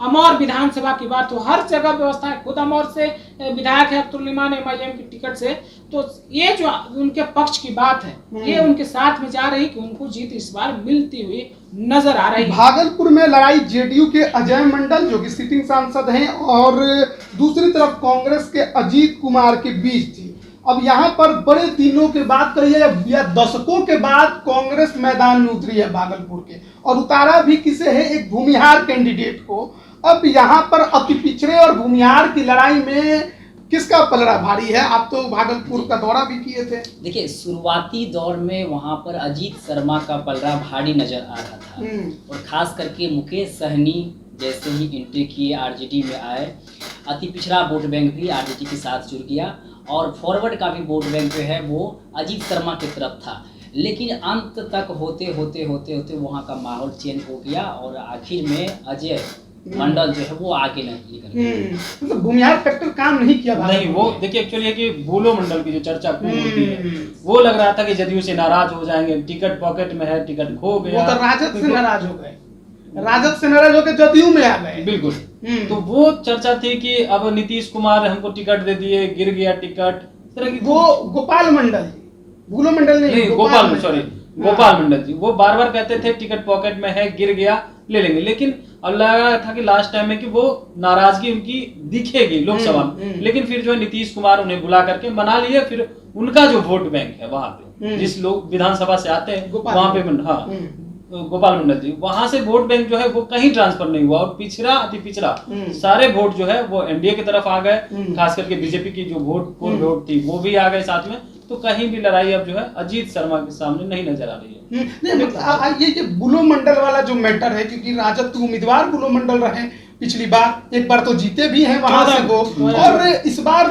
अमौर विधानसभा की बात हो, हर जगह व्यवस्था है। खुद अमौर से विधायक है अख्तुल ईमान MIM की टिकट से। तो ये जो उनके पक्ष की बात है, ये उनके साथ में जा रही कि उनको जीत इस बार मिलती हुई नजर आ रही है। भागलपुर में लड़ाई जेडीयू के अजय मंडल जो कि सिटिंग सांसद हैं और दूसरी तरफ कांग्रेस के अजीत कुमार के बीच थी। अब यहाँ पर बड़े दिनों के बाद कहिए या दशकों के बाद कांग्रेस मैदान में उतरी है भागलपुर के, और उतारा भी किसे है, एक भूमिहार कैंडिडेट को। अब यहाँ पर अति पिछड़े और भूमिहार की लड़ाई में किसका पलड़ा भारी है? आप तो भागलपुर का दौरा भी किए थे। देखिए, शुरुआती दौर में वहाँ पर अजीत शर्मा का पलड़ा भारी नजर आ रहा था, और खास करके मुकेश सहनी जैसे ही एंट्री किए आरजेडी में आए, अति पिछड़ा वोट बैंक भी आरजेडी के साथ जुड़ गया, और फॉरवर्ड का भी वोट बैंक जो है वो अजीत शर्मा की तरफ था। लेकिन अंत तक होते होते वहाँ का माहौल चेंज हो गया, और आखिर में अजय मंडल जो है वो आगे निकल गए। मतलब भूमिहार फैक्टर काम नहीं किया नहीं। वो देखिए एक्चुअली है कि भूलो मंडल की जो चर्चा खूब होती है, वो लग रहा था कि जदयू से नाराज हो जाएंगे, टिकट पॉकेट में है, टिकट खो गया। वो तो राजद से नाराज हो गए, राजद से नाराज होकर जदयू में आ गए। बिल्कुल। तो वो चर्चा थी कि अब नीतीश कुमार हमको टिकट दे दिए, गिर गया टिकट। वो गोपाल मंडल, भूलो मंडल नहीं, गोपाल मंडल जी वो बार बार कहते थे टिकट पॉकेट में है, गिर गया, ले लेंगे। लेकिन अब लगा था कि लास्ट टाइम में कि वो नाराजगी उनकी दिखेगी लोकसभा में, लेकिन फिर जो है नीतीश कुमार उन्हें बुला करके मना लिए। फिर उनका जो वोट बैंक है वहां पे, जिस लोग विधानसभा से आते हैं वहां पे, हाँ गोपाल मंडल जी, वहां से वोट बैंक जो है वो कहीं ट्रांसफर नहीं हुआ, और पिछड़ा अति पिछड़ा सारे वोट जो है वो एनडीए की तरफ आ गए। खास करके बीजेपी की जो वोट थी वो भी आ गए साथ में। तो कहीं भी लड़ाई अब जो है अजीत शर्मा के सामने नहीं नजर आ रही है। ये बुलो मंडल वाला जो मैटर है, क्योंकि राजद के उम्मीदवार बुलो मंडल रहे पिछली बार, एक बार तो जीते भी हैं वहां से वो, और इस बार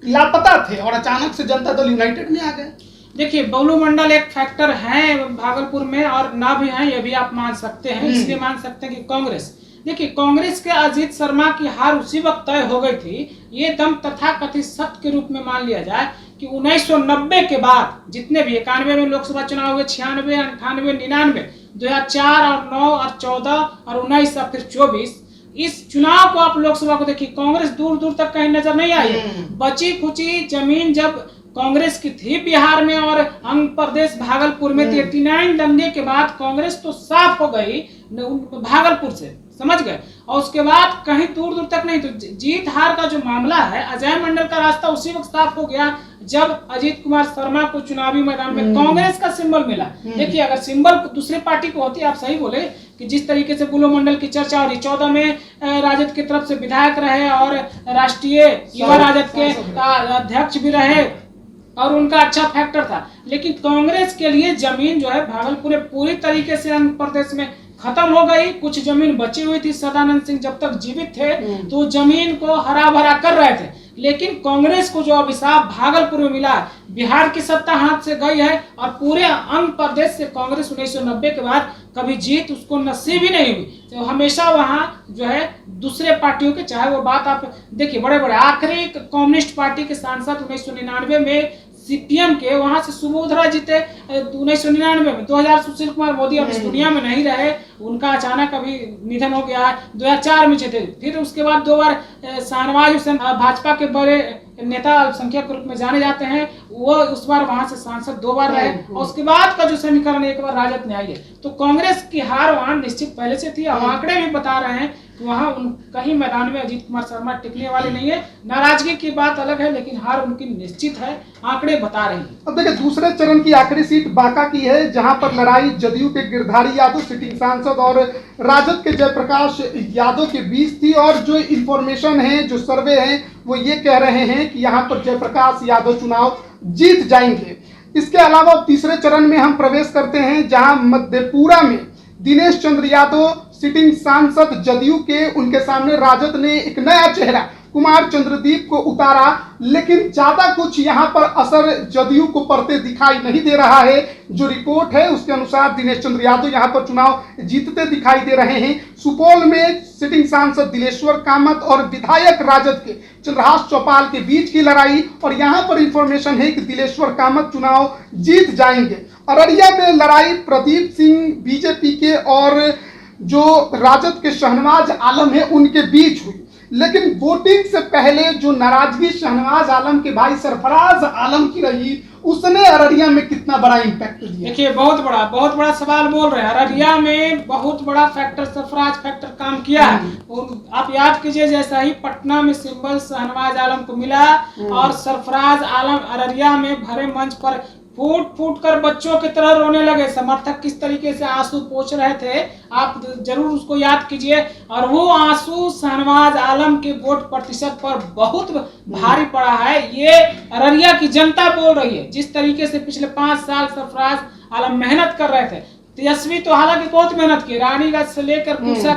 लापता थे और अचानक से जनता दल यूनाइटेड में आ गए। देखिए, बबलू मंडल एक फैक्टर है भागलपुर में, और ना भी है ये भी आप मान सकते हैं। इसलिए मान सकते हैं कि कांग्रेस, देखिए कांग्रेस के अजीत शर्मा की हार उसी वक्त तय हो गई थी। ये दम तथा कथित सत्य के रूप में मान लिया जाए कि 1990 के बाद जितने भी 91 में लोकसभा चुनाव हुए, 96, 98, 99, 2004 और 9 और 14 और 19 और फिर 24, इस चुनाव को आप लोकसभा को देखिए, कांग्रेस दूर दूर तक कहीं नजर नहीं आई। बची खुची जमीन जब कांग्रेस की थी बिहार में और अंग प्रदेश भागलपुर में, 89 दंगे के बाद कांग्रेस तो साफ हो गई भागलपुर से, समझ गए। और उसके बाद कहीं दूर दूर तक नहीं। तो जीत हार का जो मामला है, अजय मंडल का रास्ता उसी वक्त साफ हो गया जब अजीत कुमार शर्मा को चुनावी मैदान में कांग्रेस का सिंबल मिला। देखिए, अगर सिंबल दूसरे पार्टी को होती, आप सही बोले कि जिस तरीके से बुलो मंडल की चर्चा हो रही, 14 में राजद की तरफ से विधायक रहे और राष्ट्रीय युवा राजद के अध्यक्ष भी रहे, और उनका अच्छा फैक्टर था। लेकिन कांग्रेस के लिए जमीन जो है भागलपुर पूरी तरीके से आंध्र प्रदेश में खत्म हो गई। कुछ जमीन बची हुई थी, सदानंद सिंह जब तक जीवित थे तो जमीन को हरा भरा कर रहे थे। लेकिन कांग्रेस को जो अभिशाप भागलपुर में मिला, बिहार की सत्ता हाथ से गई है, और पूरे आंध्र प्रदेश से कांग्रेस 1990 के बाद कभी जीत उसको नसीब ही नहीं हुई। तो हमेशा वहां जो है दूसरे पार्टियों के, चाहे वो बात आप देखिए, बड़े बड़े आखिरी कम्युनिस्ट पार्टी के सांसद 1999 में सीपीएम के, वहां से सुबोधरा जीते 1999 में। 2000 सुशील कुमार मोदी अब इस दुनिया में नहीं रहे, उनका अचानक अभी निधन हो गया है। 2004 में जीते, फिर उसके बाद 2 बार शाहनवाज हुसैन भाजपा के बड़े नेता अल्पसंख्यक के रूप में जाने जाते हैं, वो उस बार वहां से सांसद 2 बार रहे, और उसके बाद का जो समीकरण एक बार राजद में आई है। तो कांग्रेस की हार वहां निश्चित पहले से थी। अब आंकड़े भी बता रहे हैं कि वहां कहीं मैदान में अजीत कुमार शर्मा टिकने वाले नहीं है। नाराजगी की बात अलग है, लेकिन हार उनकी निश्चित है, आंकड़े बता रहे हैं। अब देखिए, दूसरे चरण की आखिरी सीट बांका की है, जहां पर लड़ाई जदयू के गिरधारी यादव सिटिंग सांसद और राजद के जयप्रकाश यादव के बीच थी। और जो इंफॉर्मेशन है, जो सर्वे है, वो ये कह रहे हैं कि यहाँ पर जयप्रकाश यादव चुनाव जीत जाएंगे। इसके अलावा तीसरे चरण में हम प्रवेश करते हैं, जहां मधेपुरा में दिनेश चंद्र यादव सिटिंग सांसद जदयू के, उनके सामने राजद ने एक नया चेहरा कुमार चंद्रदीप को उतारा, लेकिन ज्यादा कुछ यहां पर असर जदयू को पड़ते दिखाई नहीं दे रहा है। जो रिपोर्ट है उसके अनुसार दिनेश चंद्र यादव यहां पर चुनाव जीतते दिखाई दे रहे हैं। सुपौल में सिटिंग सांसद दिलेश्वर कामत और विधायक राजद के चंद्रहास चौपाल के बीच की लड़ाई, और यहां पर इंफॉर्मेशन है कि दिलेश्वर कामत चुनाव जीत जाएंगे। अररिया में लड़ाई प्रदीप सिंह बीजेपी के और जो राजद के शहनवाज आलम है उनके बीच हुई, लेकिन वोटिंग से पहले जो नाराजगी शहनवाज आलम के भाई सरफराज आलम की रही, उसने अररिया में कितना बड़ा इम्पैक्ट दिया? देखिए, बहुत बड़ा सवाल बोल रहे हैं। अररिया में बहुत बड़ा फैक्टर सरफराज फैक्टर काम किया है। और आप याद कीजिए, जैसा ही पटना में सिंबल शहनवाज आलम को मिला और सरफराज आलम अररिया में भरे मंच पर फूट कर बच्चों की तरह रोने लगे। समर्थक किस तरीके से आंसू पोंछ रहे थे, आप जरूर उसको याद कीजिए। और वो आंसू शहनवाज आलम के वोट प्रतिशत पर बहुत भारी पड़ा है। ये अररिया की जनता बोल रही है। जिस तरीके से पिछले 5 साल सरफराज आलम मेहनत कर रहे थे, तेजस्वी तो हालांकि बहुत मेहनत की, रानीगंज से लेकर कुर्सा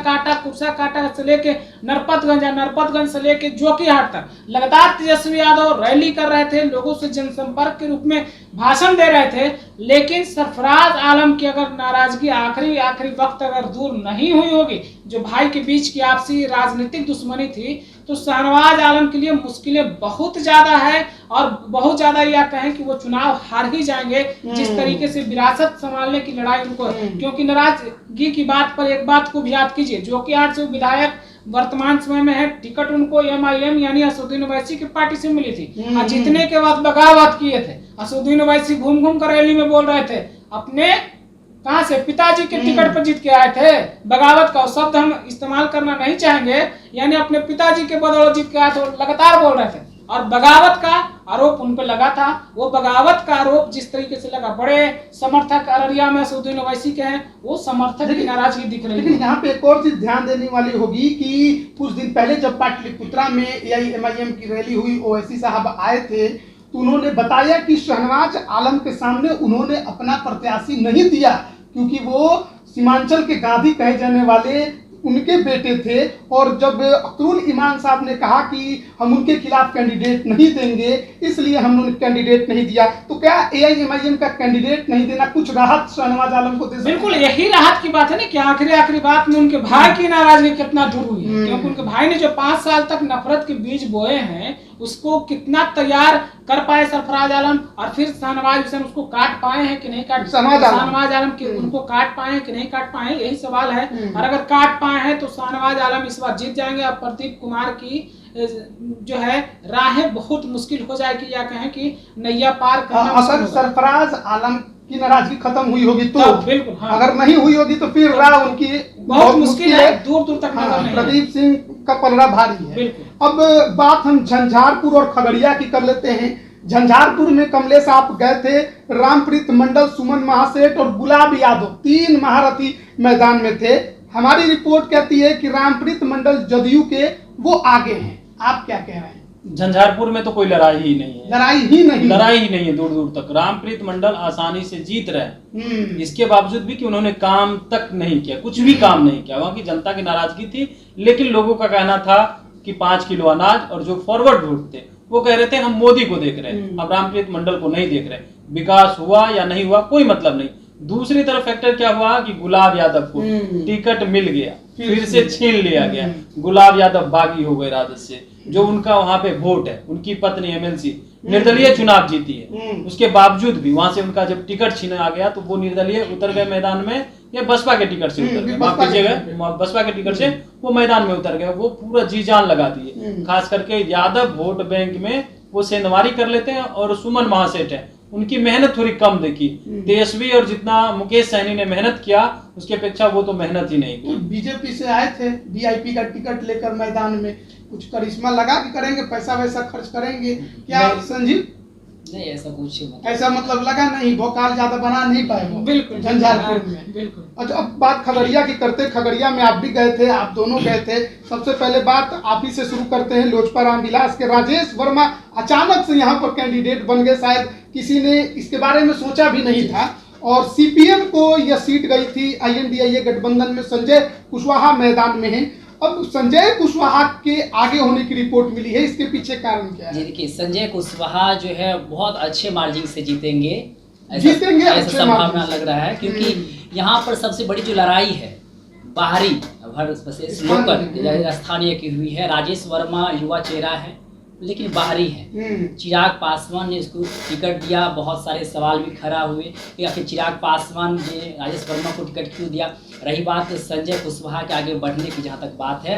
काटा से लेकर नरपतगंज से लेकर जोकीहाट तक लगातार तेजस्वी यादव रैली कर रहे थे, लोगों से जनसंपर्क के रूप में भाषण दे रहे थे। लेकिन सरफराज आलम की अगर नाराजगी आखिरी वक्त अगर दूर नहीं हुई होगी, जो भाई के बीच की आपसी राजनीतिक दुश्मनी थी, तो शहनवाज आलम के लिए मुश्किलें बहुत ज्यादा है। और बहुत ज्यादा या कहें कि वो चुनाव हार ही जाएंगे। जिस तरीके से विरासत संभालने की लड़ाई उनको, क्योंकि नाराजगी की बात पर एक बात को भी याद कीजिए, जोकीहाट से विधायक वर्तमान समय में है, टिकट उनको MIM यानी असदुद्दीन ओवैसी की पार्टी से मिली थी। और जीतने के बाद बगावत किए थे। असदुद्दीन ओवैसी घूम कर रैली में बोल रहे थे अपने कहां से पिताजी के टिकट पर जीत के आए थे। बगावत का शब्द हम इस्तेमाल करना नहीं चाहेंगे, यानी अपने पिताजी के बदौलत जीत के आए थे, लगातार बोल रहे थे। और बगावत का आरोप उन पर लगा था। वो बगावत का आरोप जिस तरीके से लगा, बड़े समर्थक अररिया में असदुद्दीन ओवैसी के हैं, वो समर्थक की नाराजगी दिख रही है। लेकिन यहाँ पे एक और चीज ध्यान देने वाली होगी कि कुछ दिन पहले जब पाटलिपुत्रा में AIMIM की रैली हुई, ओवैसी साहब आए थे, तो उन्होंने बताया कि शहनवाज आलम के सामने उन्होंने अपना प्रत्याशी नहीं दिया, क्योंकि वो सीमांचल के गांधी कहे जाने वाले उनके बेटे थे। और जब अख्तरुल ईमान साहब ने कहा कि हम उनके खिलाफ कैंडिडेट नहीं देंगे, इसलिए हमने कैंडिडेट नहीं दिया, तो क्या AIMIM का कैंडिडेट नहीं देना कुछ राहत शहनवाज आलम को दे सकता है? बिल्कुल यही राहत की बात है ना कि आखिरी बात में उनके भाई की नाराजगी कितना दूर हुई है। क्योंकि उनके भाई ने जो 5 साल तक नफरत के बीज बोए हैं, उसको कितना तैयार कर पाए सरफराज आलम, और फिर शहनवाज हुसैन उसको काट पाए हैं कि नहीं काट, शहनवाज आलम के उनको काट पाए हैं कि नहीं काट पाए, यही सवाल है। और अगर काट पाए हैं तो शहनवाज आलम इस बार जीत जाएंगे। और प्रदीप कुमार की जो है राहें बहुत मुश्किल हो जाएगी, या कहें कि नैया पार करना। अगर सरफराज आलम की नाराजगी खत्म हुई होगी तो बिल्कुल, हाँ। अगर नहीं हुई होगी तो फिर राह उनकी बहुत मुश्किल है, दूर तक नजर नहीं। प्रदीप सिंह का पलड़ा भारी है। अब बात हम झंझारपुर और खगड़िया की कर लेते हैं। झंझारपुर में कमलेश आप गए थे, रामप्रीत मंडल, सुमन महासेठ और गुलाब यादव 3 महारथी मैदान में थे। हमारी रिपोर्ट कहती है कि रामप्रीत मंडल जदयू के वो आगे हैं, आप क्या कह रहे हैं? झंझारपुर में तो कोई लड़ाई ही नहीं है, लड़ाई ही नहीं है दूर तक। रामप्रीत मंडल आसानी से जीत रहे, इसके बावजूद भी कि उन्होंने काम तक नहीं किया, कुछ भी काम नहीं किया। वहां की जनता की नाराजगी थी, लेकिन लोगों का कहना था कि 5 किलो अनाज, और जो फॉरवर्ड वोट थे वो कह रहे थे हम मोदी को देख रहे हैं, अब रामप्रीत मंडल को नहीं देख रहे। विकास हुआ या नहीं हुआ कोई मतलब नहीं। दूसरी तरफ फैक्टर क्या हुआ कि गुलाब यादव को टिकट मिल गया, फिर से छीन लिया गया। गुलाब यादव बागी हो गए राजद से। जो उनका वहां पे वोट है, उनकी पत्नी MLC निर्दलीय चुनाव जीती है, उसके बावजूद भी वहां से उनका जब टिकट छीना गया तो वो निर्दलीय उतर गए मैदान में, या बसपा के टिकट से उतर गए, माफ कीजिएगा, बसपा के टिकट से वो मैदान में उतर गए। वो पूरा जी जान लगा दिए। खास करके यादव वोट बैंक में वो सेंधमारी कर लेते हैं। और सुमन महासेठ है, उनकी मेहनत थोड़ी कम देखी। तेजस्वी और जितना मुकेश सहनी ने मेहनत किया, उसकी अपेक्षा वो तो मेहनत ही नहीं की। बीजेपी से आए थे, VIP का टिकट लेकर मैदान में, कुछ करिश्मा लगा के करेंगे, पैसा वैसा खर्च करेंगे क्या संजीव? नहीं, ऐसा मतलब लगा नहीं, भोकाल ज्यादा बना नहीं पाए वो। बिल्कुल झंझारपुर में। बिल्कुल। अच्छा, अब बात खगड़िया की करते। खगड़िया में आप भी गए थे, आप दोनों गए थे। सबसे पहले बात आप ही से शुरू करते हैं। लोजपा रामविलास के राजेश वर्मा अचानक से यहाँ पर कैंडिडेट बन गए, शायद किसी ने इसके बारे में सोचा भी नहीं था। और CPM को यह सीट गई थी, INDIA गठबंधन में संजय कुशवाहा मैदान में है। अब संजय कुशवाहा के आगे होने की रिपोर्ट मिली है, इसके पीछे कारण क्या जी है? देखिए, संजय कुशवाहा जो है बहुत अच्छे मार्जिन से जीतेंगे, जीतेंगे, ऐसा अच्छे संभावना मार्जिन लग रहा है, क्योंकि यहाँ पर सबसे बड़ी जो लड़ाई है बाहरी लोकल स्थानीय की हुई है। राजेश वर्मा युवा चेहरा है लेकिन बाहरी है। चिराग पासवान ने इसको टिकट दिया, बहुत सारे सवाल भी खड़ा हुए कि आखिर चिराग पासवान ने राजेश वर्मा को टिकट क्यों दिया। रही बात संजय कुशवाहा के आगे बढ़ने की, जहाँ तक बात है,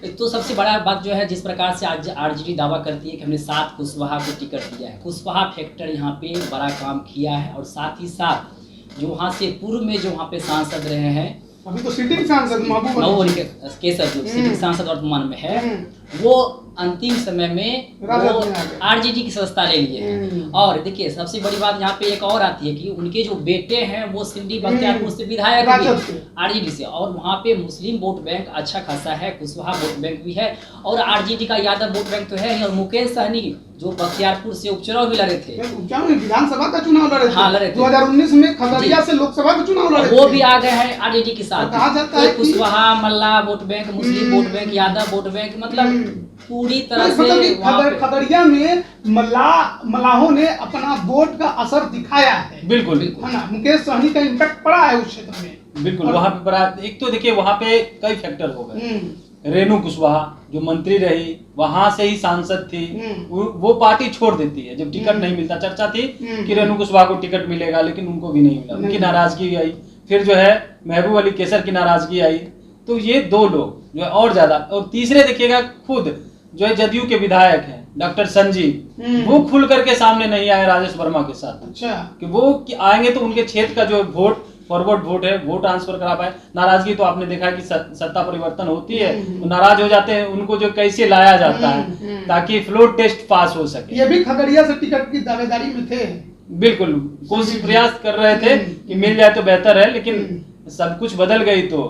तो सबसे बड़ा बात जो है, जिस प्रकार से आज आरजेडी दावा करती है कि हमने 7 कुशवाहा को टिकट दिया है, कुशवाहा फैक्टर यहाँ पे बड़ा काम किया है। और साथ ही साथ जो वहाँ से पूर्व में जो वहाँ पे सांसद रहे हैं, अभी तो सिटिंग सांसद महबूब केसर जो सिटिंग सांसद वर्तमान में है, वो अंतिम समय में आरजेडी की सदस्यता ले लिए। और देखिए सबसे बड़ी बात यहाँ पे एक और आती है कि उनके जो बेटे हैं वो सिंडी बख्तियारपुर से विधायक भी आरजेडी से, और वहाँ पे मुस्लिम वोट बैंक अच्छा खासा है, कुशवाहा वोट बैंक भी है, और आरजेडी का यादव वोट बैंक तो है। और मुकेश सहनी जो बख्तियारपुर से उपचुनाव भी लड़े थे, विधानसभा का चुनाव लड़े थे, हाँ लड़े थे 2019 में खगड़िया से लोकसभा का चुनाव लड़े थे, वो भी आ गए हैं आरजेडी के साथ। कहा जाता है Kushwaha Mallah vote bank, Muslim vote bank, Yadav vote bank, मतलब पूरी तरह से खगड़िया में मल्लाहों ने अपना वोट का असर दिखाया है। बिल्कुल है ना, मुकेश सहनी का इम्पैक्ट पड़ा है उस क्षेत्र में। बिल्कुल वहाँ पे बड़ा, एक तो देखिए वहाँ पे कई फैक्टर हो गए। रेणु कुशवाहा जो मंत्री रही, वहां से ही सांसद थी, वो पार्टी छोड़ देती है जब टिकट नहीं मिलता। चर्चा थी कि रेणु कुशवाहा को टिकट मिलेगा, लेकिन उनको भी नहीं मिला, उनकी नाराजगी आई। फिर जो है महबूब अली कैसर की नाराजगी आई। तो ये 2 लोग जो है और ज्यादा। और तीसरे देखिएगा खुद जो है जदयू के विधायक हैं डॉक्टर संजीव, वो खुल करके सामने नहीं आए राजेश वर्मा के साथ। अच्छा, कि वो आएंगे तो उनके क्षेत्र का जो वोट फॉरवर्ड वोट है वो ट्रांसफर करा पाए। नाराजगी तो आपने देखा कि सत्ता परिवर्तन होती है तो नाराज हो जाते हैं, उनको जो कैसे लाया जाता है ताकि फ्लोर टेस्ट पास हो सके। ये भी खगड़िया से टिकट की दावेदारी में थे। बिल्कुल कोशिश प्रयास कर रहे थे कि मिल जाए तो बेहतर है, लेकिन सब कुछ बदल गई तो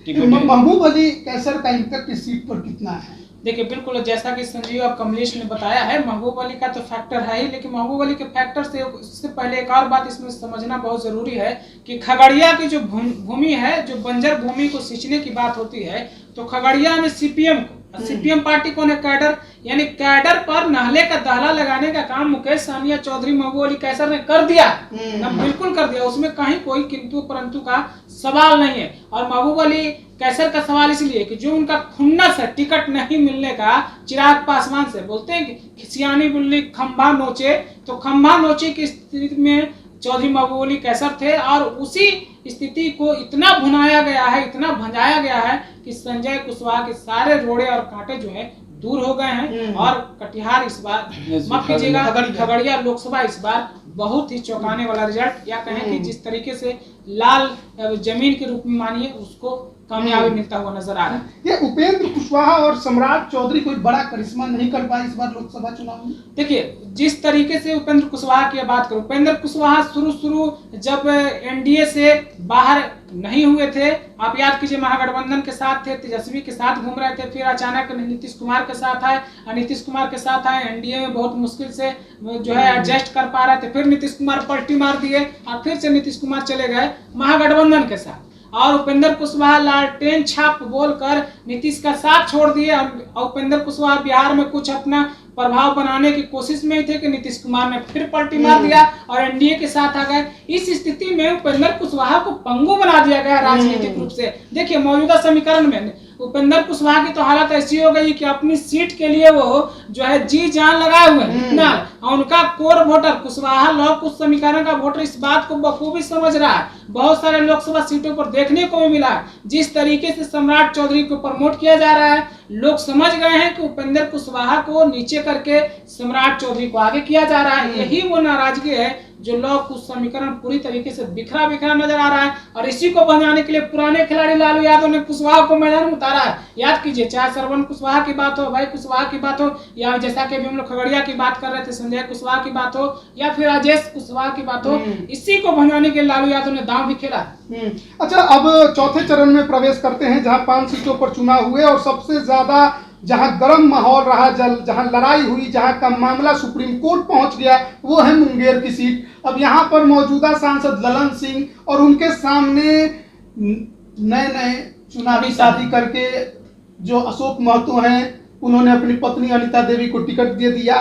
महबूब अली कैसर का इम्पैक्ट इस सीट पर कितना है? देखिए बिल्कुल जैसा कि संजीव और कमलेश ने बताया है, महबूब अली का तो फैक्टर है ही, लेकिन महबूब अली के फैक्टर से इससे पहले एक और बात इसमें समझना बहुत जरूरी है कि खगड़िया की जो भूमि है, जो बंजर भूमि को सींचने की बात होती है, तो खगड़िया में सीपीएम पार्टी को कैडर, यानी कैडर पर नाले का दाला लगाने का काम मुकेश सहनी चौधरी महबूब अली कैसर ने कर दिया ना, बिल्कुल कर दिया। उसमें कहीं कोई किंतु परंतु का सवाल नहीं है। और महबूब अली कैसर का सवाल इसलिए कि जो उनका खुन्नस है टिकट नहीं मिलने का, चिराग पासवान से बोलते हैं कि सियानी बिल्ली खंभा नोचे, तो खंभा नोचे की स्थिति में चौधरी महबूब अली कैसर थे। और उसी स्थिति को इतना भुनाया गया है, इतना भंजाया गया है कि संजय कुशवाहा के सारे रोड़े और कांटे जो है दूर हो गए हैं। और कटिहार इस बार माफ कीजिएगा, खगड़िया लोकसभा इस बार बहुत ही चौंकाने वाला रिजल्ट, या कहें कि जिस तरीके से लाल जमीन के रूप में मानिए उसको कामयाबी मिलता हुआ नजर आ रहा है। ये उपेंद्र कुशवाहा और सम्राट चौधरी कोई बड़ा करिश्मा नहीं कर पाए इस बार लोकसभा चुनाव में। देखिए जिस तरीके से उपेंद्र कुशवाहा की बात करूं, उपेंद्र कुशवाहा शुरू जब एनडीए से बाहर नहीं हुए थे, आप याद कीजिए महागठबंधन के साथ थे, तेजस्वी के साथ घूम रहे थे, फिर अचानक नीतीश कुमार के साथ आए, नीतीश कुमार के साथ आए, एनडीए में बहुत मुश्किल से जो है एडजस्ट कर पा रहे थे, फिर नीतीश कुमार पलटी मार दिए और फिर से नीतीश कुमार चले गए महागठबंधन के साथ। और उपेंद्र कुशवाहा लालटेन छाप बोलकर नीतीश का साथ छोड़ दिए। और उपेंद्र कुशवाहा बिहार में कुछ अपना प्रभाव बनाने की कोशिश में ही थे कि नीतीश कुमार ने फिर पलटी मार दिया और एनडीए के साथ आ गए। इस स्थिति में उपेंद्र कुशवाहा को पंगु बना दिया गया राजनीतिक रूप से। देखिए मौजूदा समीकरण में उपेंद्र कुशवाहा की तो हालत ऐसी हो गई कि अपनी सीट के लिए वो जो है जी जान लगाए हुए हैं ना, और उनका कोर वोटर कुशवाहा लोग कुछ समीकरण का वोटर इस बात को बखूबी समझ रहा है। बहुत सारे लोकसभा सीटों पर देखने को भी मिला है जिस तरीके से सम्राट चौधरी को प्रमोट किया जा रहा है, लोग समझ गए हैं कि उपेंद्र कुशवाहा को नीचे करके सम्राट चौधरी को आगे किया जा रहा है। यही वो नाराजगी है जो लोग कुछ समीकरण पूरी तरीके से बिखरा बिखरा नजर आ रहा है। और इसी को बनाने के लिए पुराने खिलाड़ी लालू यादव ने कुशवाहा को मैदान में उतारा है। याद कीजिए, चाहे श्रवण कुशवाहा की बात हो, भाई कुशवाहा की बात हो, या जैसा कि हम लोग खगड़िया की बात कर रहे थे संजय कुशवाहा की बात हो, या फिर राजेश कुशवाहा की बात हो, इसी को भंजाने के लिए लालू यादव ने दांव भी खेला। अच्छा, अब चौथे चरण में प्रवेश करते हैं जहां 5 सीटों पर चुनाव हुए और सबसे ज्यादा जहां गर्म माहौल रहा, जहां लड़ाई हुई, जहां का मामला सुप्रीम कोर्ट पहुंच गया, वो है मुंगेर की सीट। अब यहां पर मौजूदा सांसद ललन सिंह और उनके सामने नए चुनावी शादी करके जो अशोक महतो हैं उन्होंने अपनी पत्नी अनिता देवी को टिकट दे दिया।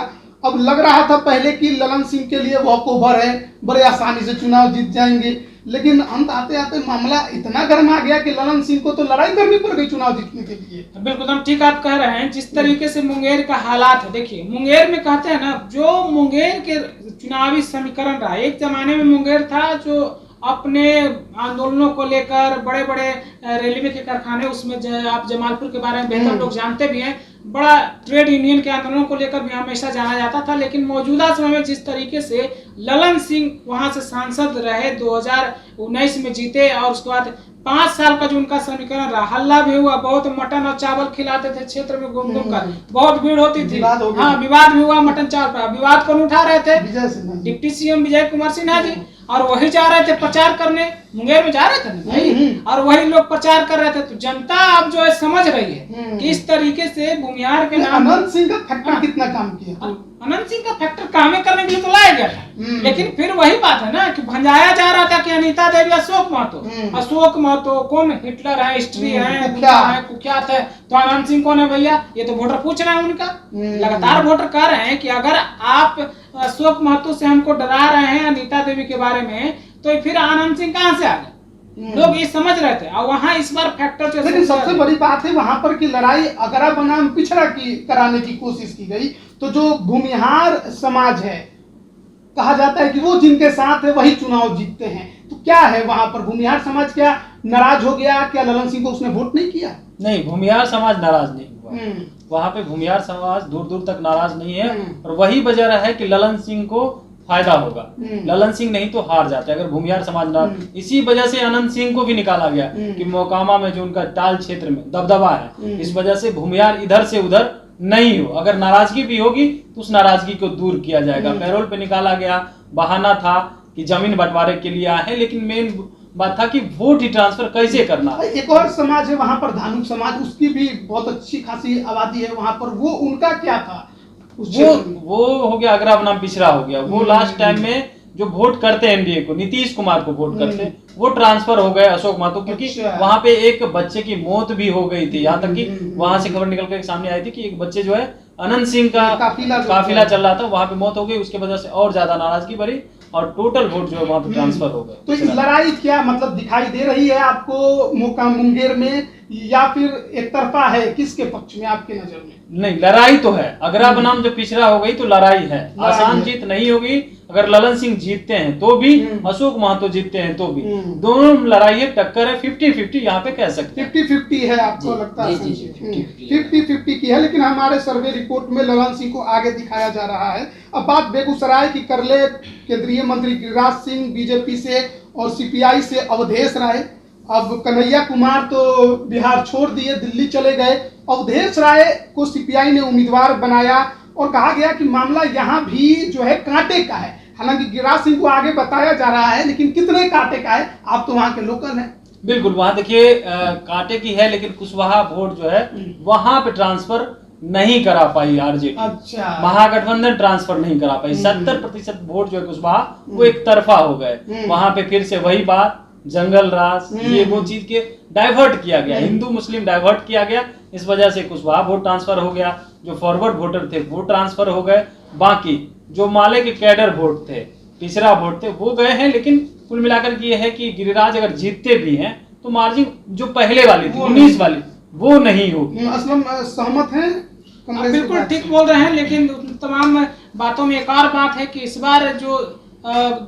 अब लग रहा था पहले कि ललन सिंह के लिए वॉक ओवर है, बड़े आसानी से चुनाव जीत जाएंगे, लेकिन अंत आते आते मामला इतना गर्म आ गया कि ललन सिंह को तो लड़ाई करनी पड़ गई चुनाव जीतने के लिए। बिल्कुल हम ठीक आप कह रहे हैं। जिस तरीके से मुंगेर का हालात है, देखिए मुंगेर में कहते हैं ना, जो मुंगेर के चुनावी समीकरण रहा, एक जमाने में मुंगेर था जो अपने आंदोलनों को लेकर बड़े बड़े रेलवे के कारखाने, उसमें आप जमालपुर के बारे में बेहतर लोग जानते भी हैं, बड़ा ट्रेड यूनियन के आंदोलनों को लेकर भी हमेशा जाना जाता था। लेकिन मौजूदा समय में जिस तरीके से ललन सिंह वहां से सांसद रहे, 2019 में जीते और उसके बाद 5 साल का जो उनका समीकरण रहा, हल्ला भी हुआ, बहुत मटन और चावल खिलाते थे क्षेत्र में घूम घूम कर, बहुत भीड़ होती थी, हाँ विवाद भी हुआ मटन चावल पर। विवाद कौन उठा रहे थे? डिप्टी सीएम विजय कुमार सिन्हा जी, और वही जा रहे थे प्रचार करने, मुंगेर में जा रहे थे ना भाई, और वही लोग प्रचार कर रहे थे। तो जनता अब जो है समझ रही है कि इस तरीके से भूमिहार के नाम अनंत सिंह का फैक्टर कितना काम किया। अनंत सिंह का फैक्टर कामे करने के लिए तो लाया गया था, लेकिन फिर वही बात है ना कि भंजाया जा रहा था कि अनीता देवी, अशोक महतो कौन, हिटलर है, हिस्ट्री है, कुख्यात है, तो अनंत सिंह कौन है भैया? ये तो वोटर पूछ रहे हैं उनका, लगातार वोटर कह रहे हैं कि अगर आप अशोक महतो से हमको डरा रहे हैं अनीता देवी के बारे में, तो फिर आनंद सिंह कहां से आ गए? लोग ये समझ रहे थे। और वहां इस बार फैक्टर, लेकिन सबसे बड़ी बात है वहां पर की लड़ाई अगरा बनाम पिछड़ा की कराने की कोशिश की गई। तो जो भूमिहार समाज है, कहा जाता है कि वो जिनके साथ है वही चुनाव जीतते हैं, तो क्या है वहां पर भूमिहार समाज क्या नाराज हो गया? क्या ललन सिंह को उसने वोट नहीं किया? नहीं, भूमिहार समाज नाराज नहीं हुआ। वहां पे भूमिहार समाज दूर दूर तक नाराज नहीं है, और वही वजह है कि ललन सिंह को फायदा होगा। ललन सिंह नहीं तो हार जाते अगर भूमिहार समाज ना। इसी वजह से अनंत सिंह को भी निकाला गया कि मोकामा में जो उनका टाल क्षेत्र में दबदबा है, इस वजह से भूमिहार इधर से उधर नहीं हो। अगर नाराजगी भी होगी तो उस नाराजगी को दूर किया जाएगा। पैरोल पे निकाला गया, बहाना था कि जमीन बंटवारे के लिए आए हैं, लेकिन मेन बात था कि वोट ही ट्रांसफर कैसे करना। एक और समाज है वहां पर, धानुक समाज, उसकी भी बहुत अच्छी खासी आबादी है वहां पर, वो उनका क्या था? वो हो गया अगरा बनाम पिछड़ा हो गया। वो लास्ट टाइम में जो वोट करते हैं एनडीए को, नीतीश कुमार को वोट करते हैं, वो ट्रांसफर हो गए अशोक महतो, क्योंकि वहां पे एक बच्चे की मौत भी हो गई थी। यहाँ तक कि वहां से खबर निकल कर सामने आई थी कि एक बच्चे जो है अनंत सिंह का काफिला चल रहा था, वहां पे मौत हो गई। उसके वजह से और ज्यादा नाराजगी बढ़ी और टोटल वोट जो है वहां पे ट्रांसफर हो गए। तो इस लड़ाई क्या मतलब दिखाई दे रही है आपको मुंगेर में, या फिर एक तरफा है? किसके पक्ष में आपके नजर में? नहीं, लड़ाई तो है। अगरा बनाम जो पिछड़ा हो गई तो लड़ाई है, आसान जीत नहीं होगी। अगर ललन सिंह जीतते हैं तो भी, अशोक महतो जीतते हैं तो भी, दोनों लड़ाई है, टक्कर है, 50-50 यहाँ पे कह सकते हैं। 50-50 है आपको लगता है? 50-50 की है, लेकिन हमारे सर्वे रिपोर्ट में ललन सिंह को आगे दिखाया जा रहा है। अब बात बेगूसराय की कर ले। केंद्रीय मंत्री गिरिराज सिंह बीजेपी से और सीपीआई से अवधेश राय। अब कन्हैया कुमार तो बिहार छोड़ दिए, दिल्ली चले गए। अवधेश राय को सीपीआई ने उम्मीदवार बनाया और कहा गया कि मामला यहाँ भी जो है कांटे का है। हालांकि गिरिराज सिंह को आगे बताया जा रहा है, लेकिन कितने कांटे का है? आप तो वहाँ के लोकल हैं। बिल्कुल, वहाँ देखिए कांटे की है, लेकिन कुशवाहा वोट जो है वहाँ पे ट्रांसफर नहीं करा पाई आरजेडी। अच्छा, महागठबंधन ट्रांसफर नहीं करा पाई। 70% वोट जो है कुशवाहा वो एक तरफा हो गए। वहाँ पे फिर से वही बात, जंगल राज, ये वो चीज के डाइवर्ट किया गया, हिंदू मुस्लिम डाइवर्ट किया गया। इस वजह से कुशवाहा वोट ट्रांसफर हो गया। जो फॉरवर्ड वोटर थे वो ट्रांसफर हो गए। बाकी जो माले के कैडर वोट थे, पिछड़ा वोट थे, वो गए हैं। लेकिन कुल मिलाकर के ये है कि गिरिराज अगर जीतते भी हैं तो मार्जिन जो पहले वाली थी 19 वाली वो नहीं होगी। असलम सहमत हैं? बिल्कुल ठीक बोल रहे हैं, लेकिन तमाम बातों में एक और बात है कि इस बार जो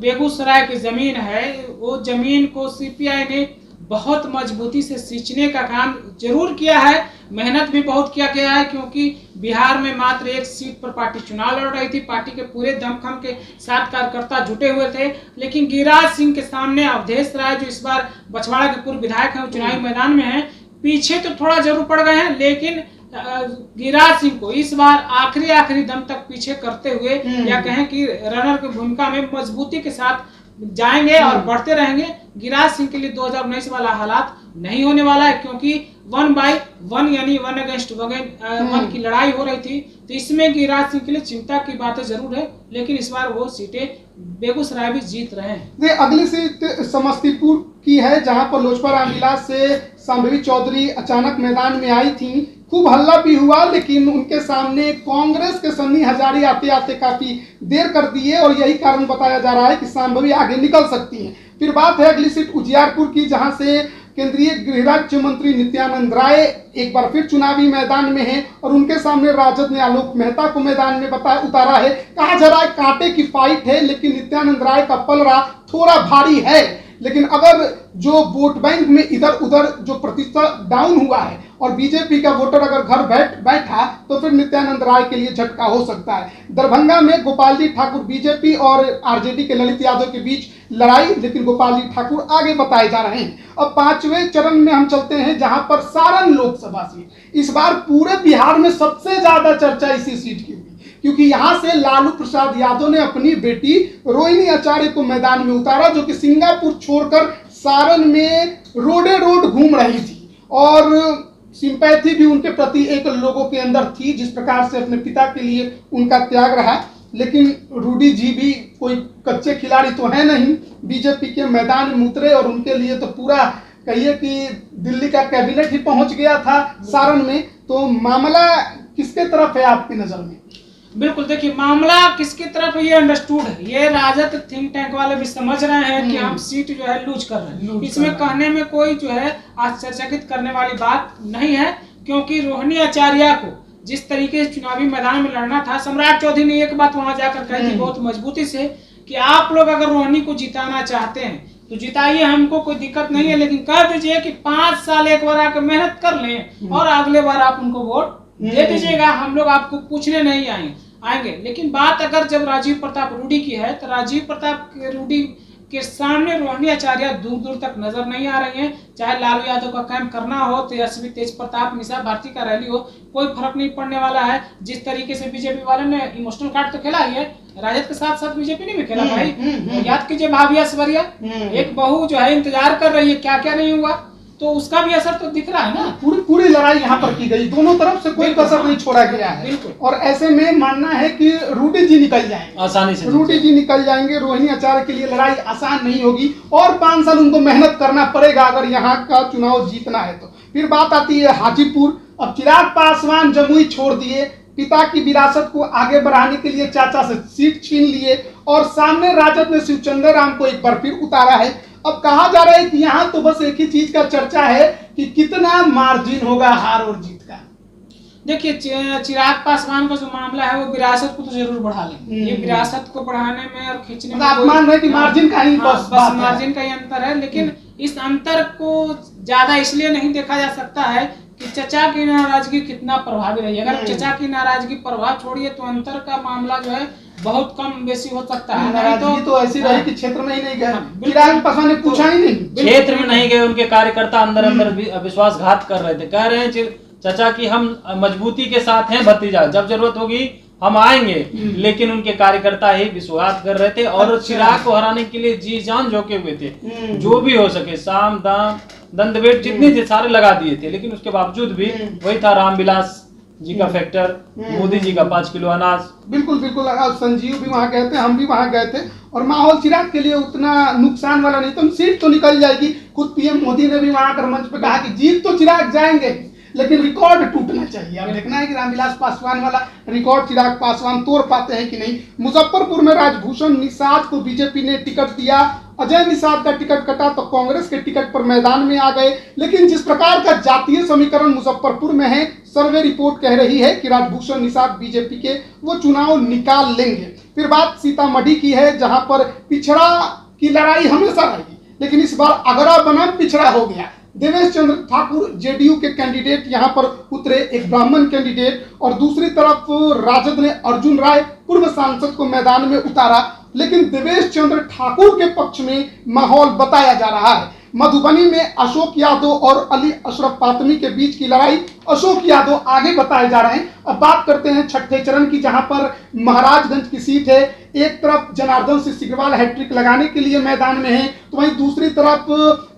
बेगूसराय की जमीन है, वो जमीन को सीपीआई ने बहुत मजबूती से सींचने का काम जरूर किया है। मेहनत भी बहुत किया गया है, क्योंकि बिहार में मात्र एक सीट पर पार्टी चुनाव लड़ रही थी। पार्टी के पूरे दमखम के साथ कार्यकर्ता जुटे हुए थे, लेकिन गिरिराज सिंह के सामने अवधेश राय जो इस बार बछवाड़ा के पूर्व विधायक हैं, चुनावी मैदान में हैं, पीछे तो थोड़ा जरूर पड़ गए हैं, लेकिन गिरिराज सिंह को इस बार आखिरी दम तक पीछे करते हुए, या कहें कि रनर की भूमिका में मजबूती के साथ जाएंगे और बढ़ते रहेंगे। गिरिराज सिंह के लिए 2019 वाला हालात नहीं होने वाला है, क्योंकि 1/1 यानी 1 अगेंस्ट 1 की लड़ाई हो रही थी। तो इसमें गिरिराज सिंह के लिए चिंता की बातें जरूर है, लेकिन इस बार वो सीटें बेगूसराय भी जीत रहे हैं। अगली सीट समस्तीपुर की है, जहां पर लोजपा रामविलास से शांभवी चौधरी अचानक मैदान में आई थी। खूब हल्ला भी हुआ, लेकिन उनके सामने कांग्रेस के सन्नी हजारी आते आते काफी देर कर दिए और यही कारण बताया जा रहा है कि शांभवी आगे निकल सकती हैं। फिर बात है अगली सीट उजियारपुर की, जहां से केंद्रीय गृह राज्य मंत्री नित्यानंद राय एक बार फिर चुनावी मैदान में हैं और उनके सामने राजद ने आलोक मेहता को मैदान में उतारा है। कहा जा रहा है कांटे की फाइट है, लेकिन नित्यानंद राय का पलड़ा थोड़ा भारी है। लेकिन अगर जो वोट बैंक में इधर उधर जो प्रतिशत डाउन हुआ है और बीजेपी का वोटर अगर घर बैठा तो फिर नित्यानंद राय के लिए झटका हो सकता है। दरभंगा में गोपाल जी ठाकुर बीजेपी और आरजेडी के ललित यादव के बीच लड़ाई, लेकिन गोपाल जी ठाकुर आगे बताए जा रहे हैं। अब 5वें चरण में हम चलते हैं, जहां पर सारण लोकसभा सीट इस बार पूरे बिहार में सबसे ज्यादा चर्चा इसी सीट की हुई, क्योंकि यहां से लालू प्रसाद यादव ने अपनी बेटी रोहिणी आचार्य को मैदान में उतारा, जो कि सिंगापुर छोड़कर सारण में रोडे रोड घूम रही थी और सिंपैथी भी उनके प्रति एक लोगों के अंदर थी, जिस प्रकार से अपने पिता के लिए उनका त्याग रहा। लेकिन रूडी जी भी कोई कच्चे खिलाड़ी तो है नहीं, बीजेपी के मैदान में उतरे और उनके लिए तो पूरा कहिए कि दिल्ली का कैबिनेट ही पहुंच गया था सारण में। तो मामला किसके तरफ है आपकी नजर में? बिल्कुल, देखिए मामला किसकी तरफ है ये अंडरस्टूड है। ये राजद थिंक टैंक वाले भी समझ रहे हैं कि हम सीट जो है लूज कर रहे हैं। इसमें कहने में कोई जो है आश्चर्यचकित करने वाली बात नहीं है, क्योंकि रोहिणी आचार्य को जिस तरीके से चुनावी मैदान में लड़ना था, सम्राट चौधरी ने एक बात वहां जाकर कही थी बहुत मजबूती से कि आप लोग अगर रोहिणी को जिताना चाहते हैं तो जिताइए, हमको कोई दिक्कत नहीं है, लेकिन कह दीजिए कि 5 साल एक बार आकर मेहनत कर लें और अगले बार आप उनको वोट दे दीजिएगा, हम लोग आपको पूछने नहीं आएंगे। लेकिन बात अगर जब राजीव प्रताप रूडी की है, तो राजीव प्रताप रूडी के सामने रोहिणी आचार्य दूर दूर तक नजर नहीं आ रही हैं। चाहे लालू यादव का कैंप करना हो, तेजस्वी तेज प्रताप निशा भारती का रैली हो, कोई फर्क नहीं पड़ने वाला है। जिस तरीके से बीजेपी वाले ने इमोशनल कार्ड तो खेला ही है, राजद के साथ साथ बीजेपी ने भी खेला भाई। याद कीजिए भाभी ऐश्वर्या, एक बहू जो है इंतजार कर रही है, क्या क्या नहीं हुआ, तो उसका भी असर तो दिख रहा है ना। पूरी लड़ाई यहाँ पर की गई, दोनों तरफ से कोई कसर नहीं छोड़ा गया है। और ऐसे में मानना है कि रूडी जी निकल जाएंगे आसानी से, रूडी जी निकल जाएंगे। रोहिणी आचार्य के लिए लड़ाई आसान नहीं होगी और 5 साल उनको मेहनत करना पड़ेगा अगर यहाँ का चुनाव जीतना है तो। फिर बात आती है हाजीपुर। अब चिराग पासवान जमुई छोड़ दिए, पिता की विरासत को आगे बढ़ाने के लिए चाचा से सीट छीन लिए और सामने राजद ने शिवचंद्र राम को एक बार फिर उतारा है। अब कहा जा रहा है कि यहाँ तो बस एक ही चीज का चर्चा है कि कितना मार्जिन होगा हार और जीत का। देखिए चिराग पासवान का जो मामला है वो विरासत को तो जरूर बढ़ा लेंगे। ये विरासत को बढ़ाने में और खींचने में आप मान रहे हैं कि मार्जिन का ही बस मार्जिन का ही अंतर है, लेकिन इस अंतर को ज्यादा इसलिए नहीं देखा जा सकता है कि चचा की नाराजगी कितना प्रभावी रही। अगर चचा की नाराजगी प्रभाव छोड़िए तो अंतर का मामला जो है बहुत कम बेसी हो सकता है। नाराजगी तो ऐसी रही कि क्षेत्र में ही नहीं गए, चिराग पासवान ने पूछा ही नहीं, क्षेत्र में नहीं गए। उनके कार्यकर्ता अंदर विश्वासघात कर रहे थे, कह रहे हैं चाचा की हम मजबूती के साथ हैं भतीजा, जब जरूरत होगी हम आएंगे, लेकिन उनके कार्यकर्ता ही विश्वास कर रहे थे और चिराग को हराने के लिए जी जान झोंके हुए थे। जो भी हो सके साम दाम दंडभेद जितने थे सारे लगा दिए थे, लेकिन उसके बावजूद भी वही था रामविलास जी का फैक्टर, मोदी जी का 5 किलो अनाज। बिल्कुल बिल्कुल, संजीव भी वहां गए थे, हम भी वहां गए थे और माहौल चिराग के लिए उतना नुकसान वाला नहीं था। सीट तो निकल जाएगी। खुद पीएम मोदी ने भी वहां आकर मंच पे कहा कि जीत तो चिराग जाएंगे, लेकिन रिकॉर्ड टूटना चाहिए। अब देखना है कि रामविलास पासवान वाला रिकॉर्ड चिराग पासवान तोड़ पाते हैं कि नहीं। मुजफ्फरपुर में राजभूषण निषाद को बीजेपी ने टिकट दिया, अजय निषाद का टिकट कटा तो कांग्रेस के टिकट पर मैदान में आ गए। लेकिन जिस प्रकार का जातीय समीकरण मुजफ्फरपुर में है, सर्वे रिपोर्ट कह रही है कि राजभूषण निषाद बीजेपी के वो चुनाव निकाल लेंगे। फिर बात सीतामढ़ी की है, जहां पर पिछड़ा की लड़ाई हमेशा रही, लेकिन इस बार अगरा बनाम पिछड़ा हो गया। देवेश चंद्र ठाकुर जेडीयू के कैंडिडेट यहां पर उतरे, एक ब्राह्मण कैंडिडेट, और दूसरी तरफ राजद ने अर्जुन राय पूर्व सांसद को मैदान में उतारा। लेकिन देवेश चंद्र ठाकुर के पक्ष में माहौल बताया जा रहा है। मधुबनी में अशोक यादव और अली अशरफ फातमी के बीच की लड़ाई, अशोक यादव आगे बताए जा रहे हैं। अब बात करते हैं छठे चरण की, जहां पर महाराजगंज की सीट है। एक तरफ जनार्दन सिंह सिग्रीवाल हैट्रिक लगाने के लिए मैदान में है, तो वहीं दूसरी तरफ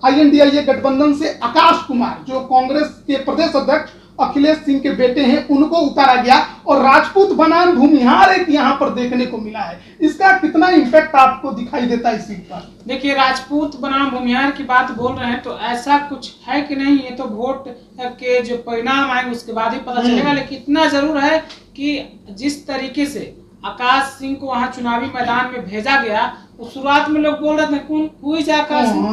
INDIA गठबंधन से आकाश कुमार, जो कांग्रेस के प्रदेश अध्यक्ष अखिलेश सिंह के बेटे हैं, उनको उतारा गया और राजपूत बनाम भूमिहार एक यहाँ पर देखने को मिला है। इसका कितना इम्पैक्ट आपको दिखाई देता है इस सीट पर? देखिए, राजपूत बनाम भूमिहार की बात बोल रहे हैं तो ऐसा कुछ है कि नहीं, ये तो वोट के जो परिणाम आएंगे उसके बाद ही पता चलेगा। लेकिन इतना जरूर है कि जिस तरीके से आकाश सिंह को वहां चुनावी मैदान में भेजा गया, तो शुरुआत में लोग बोल रहे थे कौन हुई आकाश सिंह,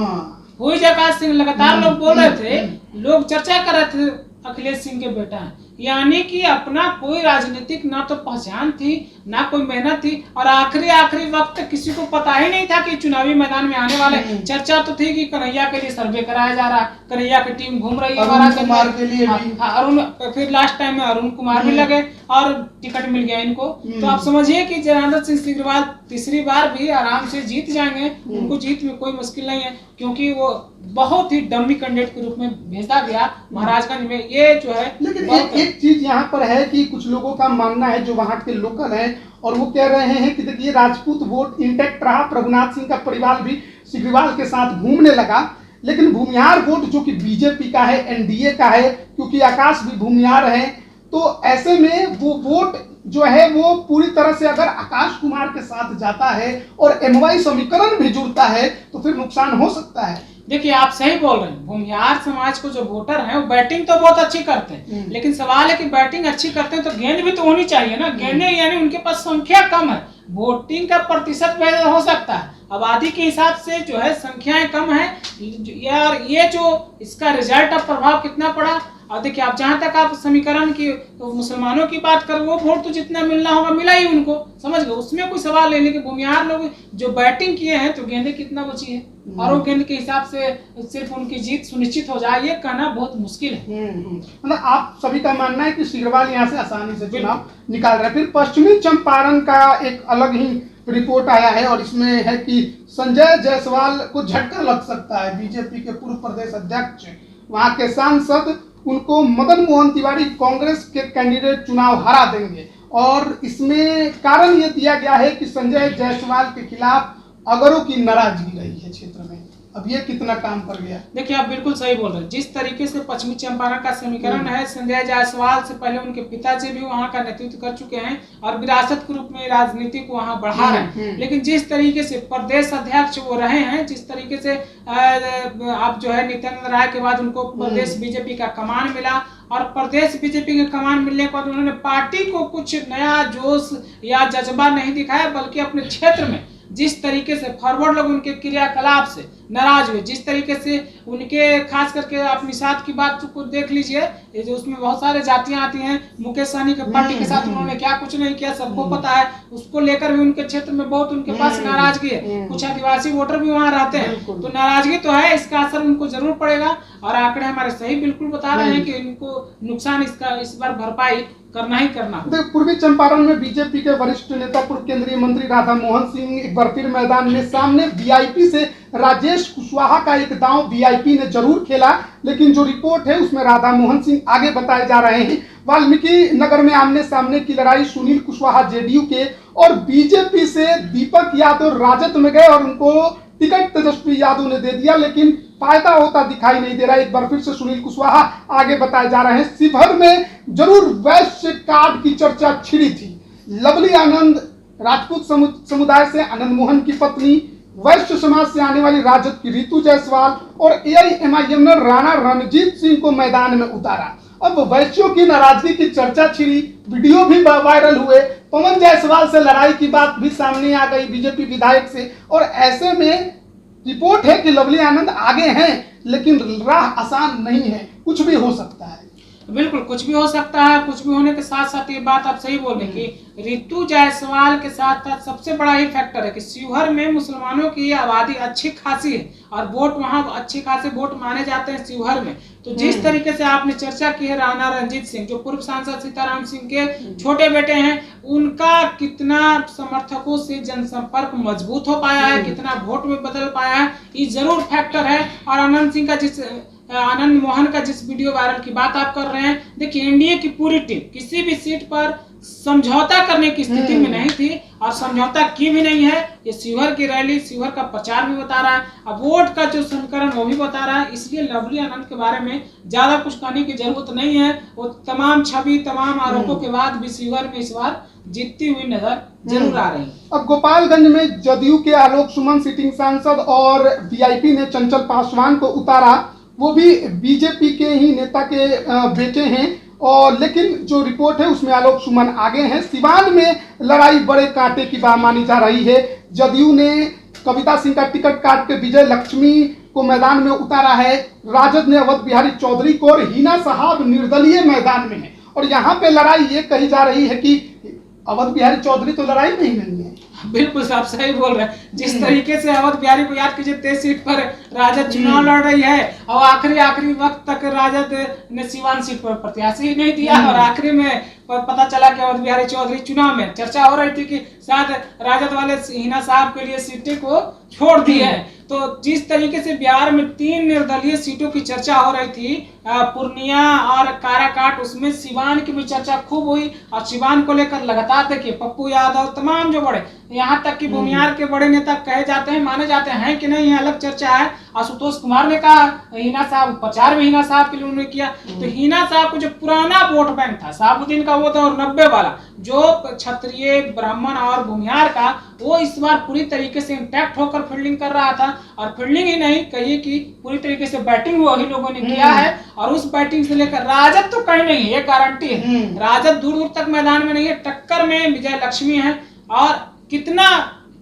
हुई आकाश सिंह, लगातार लोग बोल रहे थे, लोग चर्चा कर रहे थे अखिलेश सिंह के बेटा है। यानी कि अपना कोई राजनीतिक ना तो पहचान थी, ना कोई मेहनत थी, और आखिरी वक्त किसी को पता ही नहीं था कि चुनावी मैदान में आने वाले। चर्चा तो थी कि कन्हैया के लिए सर्वे कराया जा रहा है, कन्हैया की टीम घूम रही है महाराज के लिए भी। अरुण, फिर लास्ट टाइम में अरुण कुमार भी लगे और टिकट मिल गया इनको। तो आप समझिए कि जनार्दन सिंह सिग्रीवाल तीसरी बार भी आराम से जीत जाएंगे, उनको जीत में कोई मुश्किल नहीं है, क्योंकि वो बहुत ही डमी कैंडिडेट के रूप में भेजा गया महाराजगंज में। ये जो है, लेकिन एक चीज यहाँ पर है कि कुछ लोगों का मानना है जो वहां के लोकल हैं, और वो कह रहे हैं कि देखिए राजपूत वोट इंटैक्ट रहा, प्रभुनाथ सिंह का परिवार भी सिग्रीवाल के साथ घूमने लगा, लेकिन भूमिहार वोट जो कि बीजेपी का है, NDA का है, क्योंकि आकाश भी भूमिहार है, तो ऐसे में वो वोट जो है वो पूरी तरह से अगर आकाश कुमार के साथ जाता है और MY समीकरण भी जुड़ता है तो फिर नुकसान हो सकता है। देखिए, आप सही बोल रहे हैं, भूमिहार समाज को जो वोटर हैं वो बैटिंग तो बहुत अच्छी करते हैं, लेकिन सवाल है कि बैटिंग अच्छी करते हैं तो गेंद भी तो होनी चाहिए ना। गेंदें यानी उनके पास संख्या कम है, वोटिंग का प्रतिशत बेहतर हो सकता है, आबादी के हिसाब से जो है संख्याएं कम है यार। ये जो इसका रिजल्ट अब प्रभाव कितना पड़ा, और देखिए आप जहां तक आप समीकरण की तो मुसलमानों की बात कर, वो वोट तो जितना मिलना होगा मिला ही उनको, समझ गए, उसमें कोई सवाल नहीं। लेकिन भूमिहार लोग जो बैटिंग किए हैं तो गेंदें कितना बची है, और वो गेंद के हिसाब से सिर्फ उनकी जीत सुनिश्चित हो जाए, ये कहना बहुत मुश्किल है। मतलब आप सभी का मानना है कि सिग्रीवाल यहाँ से आसानी से चुनाव निकाल रहे हैं। फिर पश्चिमी चंपारण का एक अलग ही रिपोर्ट आया है, और इसमें है कि संजय जायसवाल को झटका लग सकता है। बीजेपी के पूर्व प्रदेश अध्यक्ष, वहां के सांसद, उनको मदन मोहन तिवारी कांग्रेस के कैंडिडेट चुनाव हरा देंगे, और इसमें कारण ये दिया गया है कि संजय जायसवाल के खिलाफ अगरों की नाराजगी रही है क्षेत्र में। अब ये कितना काम कर गया? देखिए, आप बिल्कुल सही बोल रहे हैं। जिस तरीके से पश्चिमी चंपारण का समीकरण है, संजय जायसवाल से पहले उनके पिताजी भी वहां का नेतृत्व कर चुके हैं और विरासत के रूप में राजनीति को वहां बढ़ा रहे हैं। लेकिन जिस तरीके से प्रदेश अध्यक्ष वो रहे हैं, जिस तरीके से आप जो है नित्यानंद राय के बाद उनको प्रदेश बीजेपी का कमान मिला, और प्रदेश बीजेपी के कमान मिलने के बाद उन्होंने पार्टी को कुछ नया जोश या जज्बा नहीं दिखाया, बल्कि अपने क्षेत्र में जिस तरीके से फॉरवर्ड लोग उनके क्रियाकलाप से नाराज हुए, जिस तरीके से उनके खास करके आप निषाद की बात को देख लीजिए, ये जो उसमें बहुत सारे जातियां आती हैं, मुकेश सहनी के पार्टी के साथ उन्होंने क्या कुछ नहीं किया सबको पता है, उसको लेकर भी उनके क्षेत्र में बहुत उनके पास नाराजगी है। कुछ आदिवासी वोटर भी वहां रहते हैं, तो नाराजगी तो है, इसका असर उनको जरूर पड़ेगा। और आंकड़े हमारे सही बिल्कुल बता रहे हैं कि इनको नुकसान इसका इस बार भरपाई करना ही करना। पूर्वी चंपारण में बीजेपी के वरिष्ठ नेता पूर्व केंद्रीय मंत्री राधा मोहन सिंह एक बार फिर मैदान में सामने। VIP से राजेश कुशवाहा का एक दांव VIP ने जरूर खेला, लेकिन जो रिपोर्ट है उसमें राधा मोहन सिंह आगे बताए जा रहे हैं। वाल्मीकि नगर में आमने सामने की लड़ाई सुनील कुशवाहा JDU के और बीजेपी से दीपक यादव राजद में गए और उनको टिकट तेजस्वी यादव ने दे दिया, लेकिन फायदा होता दिखाई नहीं दे रहा। एक बार फिर से सुनील कुशवाहा आगे बताए जा रहे हैं। शिवहर में जरूर वैश्य कार्ड की चर्चा छिड़ी थी। लवली आनंद राजपूत समुदाय से आनंद मोहन की पत्नी, वैश्य समाज से आने वाली राजद की रितु जायसवाल और AIMIM ने राणा रणजीत सिंह को मैदान में उतारा। अब वैश्यों की नाराजगी की चर्चा छिड़ी, वीडियो भी वायरल हुए, पवन जायसवाल से लड़ाई की बात भी सामने आ गई बीजेपी विधायक से, और ऐसे में रिपोर्ट है कि लवली आनंद आगे हैं, लेकिन राह आसान नहीं है, कुछ भी हो सकता है। बिल्कुल कुछ भी हो सकता है। कुछ भी होने के साथ साथ ये बात आप सही बोल रहे हैं कि रितु जायसवाल के साथ साथ सबसे बड़ा ही फैक्टर है कि शिवहर में मुसलमानों की आबादी अच्छी खासी है और वोट वहां अच्छे खासे वोट माने जाते हैं शिवहर में। तो जिस तरीके से आपने चर्चा की है राणा रंजीत सिंह, जो पूर्व सांसद सीताराम सिंह के छोटे बेटे हैं, उनका कितना समर्थकों से जनसंपर्क मजबूत हो पाया है, कितना वोट में बदल पाया है, ये जरूर फैक्टर है। और आनंद मोहन का जिस वीडियो वायरल की बात आप कर रहे हैं, देखिए एनडीए की पूरी टीम किसी भी सीट पर समझौता करने की स्थिति में नहीं थी और समझौता की भी नहीं है। ये शिवहर की रैली, शिवहर का प्रचार भी बता रहा है, अब वोट का जो समीकरण वो भी बता रहा है। इसलिए लवली आनंद के बारे में ज्यादा कुछ कहने की जरूरत नहीं है। वो तमाम छवि, तमाम आरोपों के बाद भी शिवहर में इस बार जीतती हुई नजर जरूर आ रही है। अब गोपालगंज में जदयू के आलोक सुमन सिटिंग सांसद और वीआईपी ने चंचल पासवान को उतारा, वो भी बीजेपी के ही नेता के बेटे हैं, और लेकिन जो रिपोर्ट है उसमें आलोक सुमन आगे हैं। सिवान में लड़ाई बड़े कांटे की मानी जा रही है। जदयू ने कविता सिंह का टिकट काट के विजय लक्ष्मी को मैदान में उतारा है। राजद ने अवध बिहारी चौधरी को, और हिना साहब निर्दलीय मैदान में है। और यहाँ पे लड़ाई ये कही जा रही है कि अवध बिहारी चौधरी तो लड़ाई में ही नहीं है। बिल्कुल आप सही बोल रहे हैं। जिस तरीके से अवध बिहारी को याद कीजिए, 23 सीट पर राजद चुनाव लड़ रही है और आखिरी वक्त तक राजद ने सिवान सीट पर प्रत्याशी ही नहीं दिया, और आखिरी में पता चला कि अवध बिहारी चौधरी चुनाव में चर्चा हो रही थी कि शायद राजद वाले हिना साहब के लिए सीटें को छोड़ दी है। तो जिस तरीके से बिहार में 3 निर्दलीय सीटों की चर्चा हो रही थी, पूर्णिया और काराकाट, उसमें सिवान की भी चर्चा खूब हुई। और सिवान को लेकर लगातार देखिए पप्पू यादव, तमाम जो बड़े, यहाँ तक कि भूमिहार के बड़े नेता कहे जाते हैं, माने जाते हैं कि नहीं, अलग चर्चा है। आशुतोष कुमार ने कहा हिना साहब, प्रचार भी हिना साहब के लिए उन्होंने किया। तो हिना साहब को जो पुराना वोट बैंक था, साहबुद्दीन का वो था, और 90 वाला जो क्षत्रिय, ब्राह्मण और भूमिहार का, वो इस बार पूरी तरीके से इंटैक्ट होकर फील्डिंग कर रहा था। और फील्डिंग ही नहीं कहिए कि पूरी तरीके से बैटिंग वही लोगों ने किया है। और उस बैटिंग से लेकर राजद तो कहीं नहीं है, ये गारंटी है। राजद दूर दूर तक मैदान में नहीं है। टक्कर में विजय लक्ष्मी है, और कितना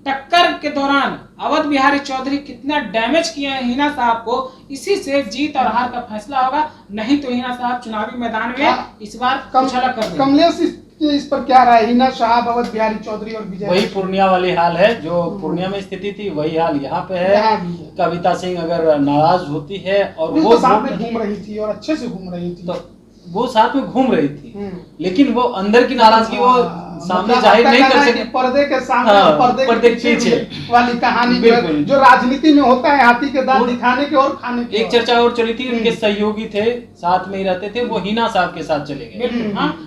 टक्कर के दौरान अवध बिहारी चौधरी कितना डैमेज किए हैं हिना साहब को, इसी से जीत और हार का फैसला होगा। नहीं तो हिना साहब चुनावी मैदान में इस बार उछाला कर देंगे। कमलेश इस पर क्या राय? हिना साहब, अवध बिहारी चौधरी और विजय, वही पूर्णिया वाली हाल है। जो पूर्णिया में स्थिति थी वही हाल यहाँ पे है। कविता सिंह अगर नाराज होती है, और वो तो साथ में घूम रही थी और अच्छे से घूम रही थी, तो वो साथ में घूम रही थी, लेकिन वो अंदर की नाराजगी वो सामने जाहिर नहीं कर सकती। पर्दे के सामने, पर्दे के पीछे वाली कहानी जो राजनीति में होता है, हाथी के दांत दिखाने के और खाने के। एक चर्चा और चली थी, उनके सहयोगी थे, साथ में ही रहते थे, वो हिना साहब के साथ चले गए।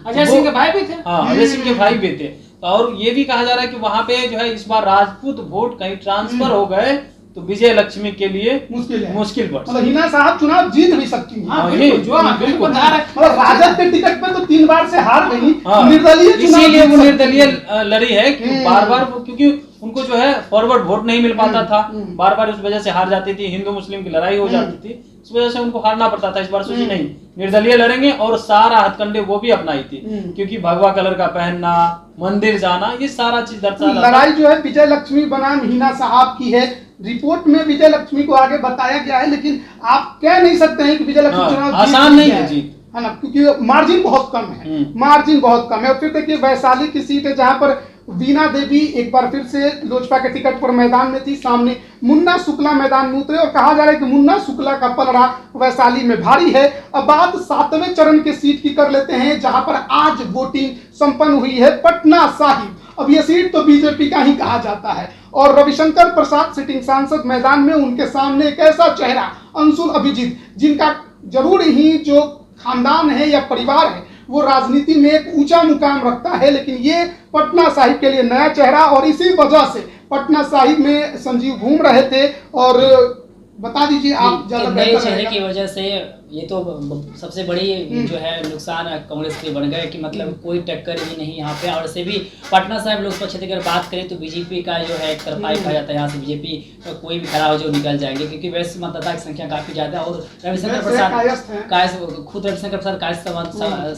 अजय सिंह के भाई भी थे। हाँ, अजय सिंह के भाई भी थे। और ये भी कहा जा रहा है कि वहां पे जो है इस बार राजपूत वोट कहीं ट्रांसफर हो गए तो विजय लक्ष्मी के लिए मुश्किल पड़, मतलब हिना साहब चुनाव जीत भी सकती हैं। बिल्कुल। राजद के टिकट पे तो 3 बार से हार गई, निर्दलीय इसीलिए वो निर्दलीय लड़ी है कि बार क्योंकि उनको जो है फॉरवर्ड वोट नहीं मिल पाता था, बार उस वजह से हार जाती थी, हिंदू मुस्लिम की लड़ाई हो जाती थी, इस वजह से उनको हारना पड़ता था। इस बार सोची नहीं, निर्दलीय लड़ेंगे, और सारा हथकंडे वो भी अपनाई थी, क्योंकि भगवा कलर का पहनना, मंदिर जाना, ये सारा चीज दर्शा। लड़ाई जो है विजय लक्ष्मी बनाम हिना साहब की है। रिपोर्ट में विजय लक्ष्मी को आगे बताया गया है, लेकिन आप कह नहीं सकते हैं कि विजय लक्ष्मी चुनाव आसान नहीं है जी, है ना, क्योंकि मार्जिन बहुत कम है, मार्जिन बहुत कम है। और फिर देखिए वैशाली की सीट है जहां पर वीणा देवी एक बार फिर से लोजपा के टिकट पर मैदान में थी, सामने मुन्ना शुक्ला मैदान में उतरे, और कहा जा रहा है कि मुन्ना शुक्ला का पलड़ा वैशाली में भारी है। अब बात 7वें चरण के सीट की कर लेते हैं, जहां पर आज वोटिंग संपन्न हुई है, पटना साहिब। अब यह सीट तो बीजेपी का ही कहा जाता है, और रविशंकर प्रसाद सिटिंग सांसद मैदान में, उनके सामने एक ऐसा चेहरा अंशुल अभिजीत, जिनका जरूर ही जो खानदान है या परिवार है वो राजनीति में एक ऊंचा मुकाम रखता है, लेकिन ये पटना साहिब के लिए नया चेहरा, और इसी वजह से पटना साहिब में संजीव घूम रहे थे। और बता दीजिए आप ज्यादा नए चेहरे की वजह से ये तो सबसे बड़ी जो है नुकसान कांग्रेस के बन गए कि मतलब कोई टक्कर ही नहीं यहाँ पे। और से भी पटना साहिब लोकसभा क्षेत्र की अगर बात करें तो बीजेपी का जो है एक तरफा कहा जाता है, यहाँ से बीजेपी कोई भी खड़ा हो जो निकल जाएंगे, क्योंकि वैसे मतदाता की संख्या काफी ज्यादा है। और रविशंकर प्रसाद खुद रविशंकर प्रसाद कायस्थ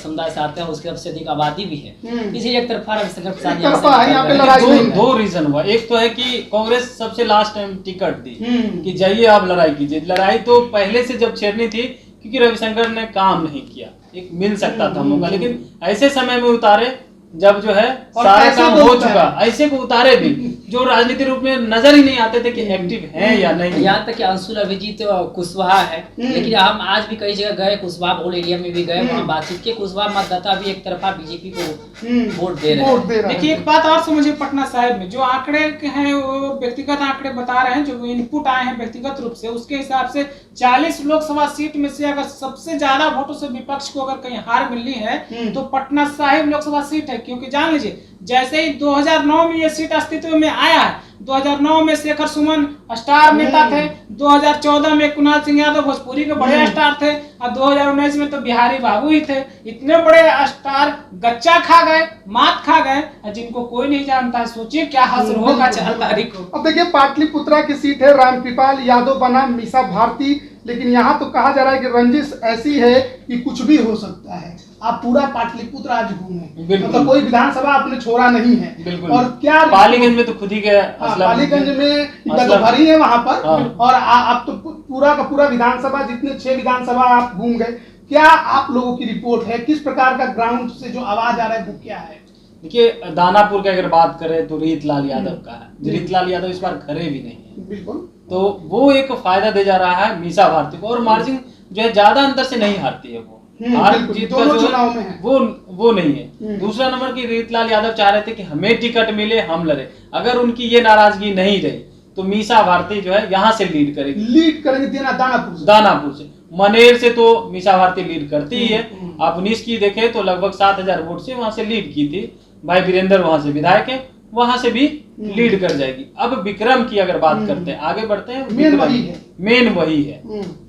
समुदाय से आते हैं, उसकी सबसे अधिक आबादी भी है, इसी एक तरफा रविशंकर प्रसाद। दो रीजन हुआ, एक तो है कि कांग्रेस सबसे लास्ट टाइम टिकट दी कि जाइए आप लड़ाई कीजिए। लड़ाई तो पहले से जब छेड़नी थी, क्योंकि रविशंकर ने काम नहीं किया, एक मिल सकता था मौका, लेकिन ऐसे समय में उतारे जब जो है सारा काम हो चुका, ऐसे को उतारे भी जो राजनीति रूप में नजर ही नहीं आते थे कि एक्टिव हैं या नहीं। यहाँ तक कि अंशुल अभिजीत कुशवाहा है, लेकिन हम आज भी कई जगह गए, कुशवाहा होल एरिया में भी गए, वहाँ बातचीत की, कुशवाहा मतदाता भी एक तरफा बीजेपी को वोट दे रहे हैं। देखिए एक बात और समझिए, पटना साहिब में जो आंकड़े हैं वो व्यक्तिगत आंकड़े बता रहे हैं, जो इनपुट आए हैं व्यक्तिगत रूप से, उसके हिसाब से 40 लोकसभा सीट में से अगर सबसे ज्यादा वोटों से विपक्ष को अगर कहीं हार मिलनी है तो पटना साहिब लोकसभा सीट है। क्योंकि जान लीजिए जैसे ही 2009 में ये सीट अस्तित्व में आया है, 2009 में शेखर सुमन स्टार नेता थे, 2014 में कुणाल सिंह यादव भोजपुरी के बड़े स्टार थे, और 2019 में तो बिहारी बाबू ही थे। इतने बड़े स्टार गच्चा खा गए, मात खा गए, जिनको कोई नहीं जानता है। सोचिए क्या हासिल होगा 4 तारीख को। अब देखिए पाटलिपुत्रा की सीट है, रामकृपाल यादव बना मीसा भारती, लेकिन यहाँ तो कहा जा रहा है कि रंजिश ऐसी है कि कुछ भी हो सकता है। आप पूरा पाटलिपुत्र आज घूमे, मतलब कोई विधानसभा आपने छोड़ा नहीं है। बिल्कुल। और क्या पालीगंज में तो खुद ही गए, पालीगंज में तो भरी है वहां पर। और आप तो पूरा का पूरा विधानसभा, जितने 6 विधानसभा आप घूम गए। क्या आप लोगों की रिपोर्ट है, किस प्रकार का ग्राउंड से जो आवाज आ रहा है वो क्या है? देखिए दानापुर की अगर बात करें तो रीतलाल यादव का है। रीतलाल यादव इस बार खड़े भी नहीं है, बिल्कुल, तो वो एक फायदा दे जा रहा है मीसा भारती को। और मार्जिन जो है ज्यादा अंतर से नहीं हारती है वो, हार जीत का जो है वो नहीं है। दूसरा नंबर की रीतलाल यादव चाह रहे थे कि हमें टिकट मिले, हम लड़े। अगर उनकी ये नाराजगी नहीं रही तो मीसा भारती जो है यहाँ से लीड करेंगे दानापुर से। मनेर से तो मीसा भारती लीड करती ही है। आप 19 की देखें तो लगभग 7000 वोट से वहां से लीड की थी। भाई वीरेंद्र वहां से विधायक है, वहां से भी लीड कर जाएगी। अब विक्रम की अगर बात करते हैं, आगे बढ़ते हैं, मेन वही है।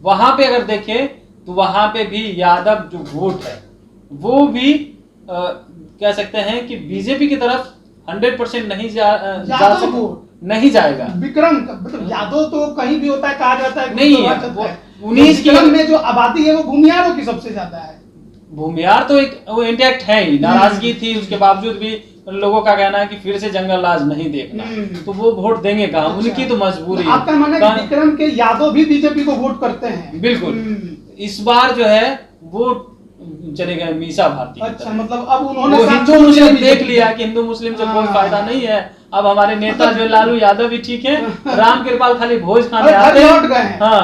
वहां पे अगर देखें तो वहां पे भी यादव जो वोट है वो भी कह सकते हैं कि बीजेपी की तरफ 100% नहीं जाएगा। विक्रम मतलब यादव तो कहीं भी होता है, कहा जाता है नहीं है। 19 की में जो आबादी है वो भूमियारों की सबसे ज्यादा है। भूमियार तो एक वो इंटैक्ट है ही, नाराजगी थी उसके बावजूद भी लोगों का कहना है कि फिर से जंगल राज नहीं देखना, तो वो वोट देंगे कहाँ? अच्छा। उनकी तो मजबूरी है। आपका मानना है कि विक्रम के यादव भी बीजेपी को वोट करते हैं? बिल्कुल। इस बार जो है वो चले गए मीसा भारती। अच्छा, मतलब अब उन्होंने हिंदू मुस्लिम देख लिया कि हिंदू मुस्लिम से कोई फायदा नहीं है। अब हमारे नेता जो लालू यादव भी ठीक है, राम कृपाल खाली भोज खाने आते हैं। हाँ,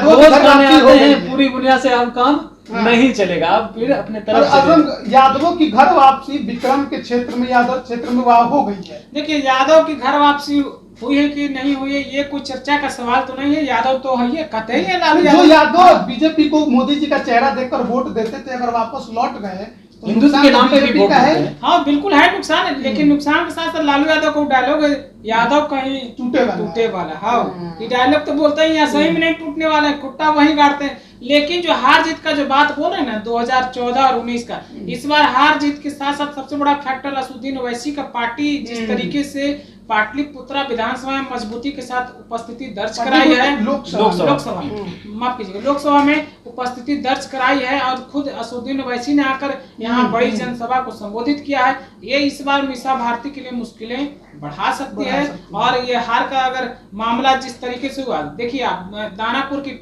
भोज खाने आते हैं, पूरी दुनिया से अब काम नहीं चलेगा। अब फिर अपने तरफ से यादवों की घर वापसी विक्रम के क्षेत्र में, यादव क्षेत्र में वह हो गई है। देखिए यादव की घर वापसी हुई है कि नहीं हुई है ये कोई चर्चा का सवाल तो नहीं है। यादव तो है, ये कतई है लालू यादव। जो यादव बीजेपी को मोदी जी का चेहरा देखकर वोट देते थे, अगर वापस लौट गए तो हिंदुत्व के नाम पे भी वोट है। हाँ बिल्कुल है नुकसान है, लेकिन नुकसान के साथ साथ लालू यादव को डायलॉग यादव कहीं टूटे वाला। हाँ, ये डायलॉग तो बोलते ही, सही में नहीं टूटने वाला है, खुट्टा वही गाड़ते हैं। लेकिन जो हार जीत का जो बात बोल रहे हैं ना 2014 और 19 का, इस बार हार जीत के साथ साथ सबसे बड़ा फैक्टर असदुद्दीन ओवैसी का पार्टी जिस तरीके से पाटलिपुत्रा विधानसभा में मजबूती के साथ उपस्थिति दर्ज कराई है, लोकसभा माफ कीजिएगा, लोकसभा में उपस्थिति दर्ज कराई है, और खुद असदुद्दीन ओवैसी ने आकर यहाँ बड़ी जनसभा को संबोधित किया है। ये इस बार मीसा भारती के लिए मुश्किलें बढ़ा सकती है। और ये हार का अगर मामला जिस तरीके से हुआ, देखिए आप दानापुर की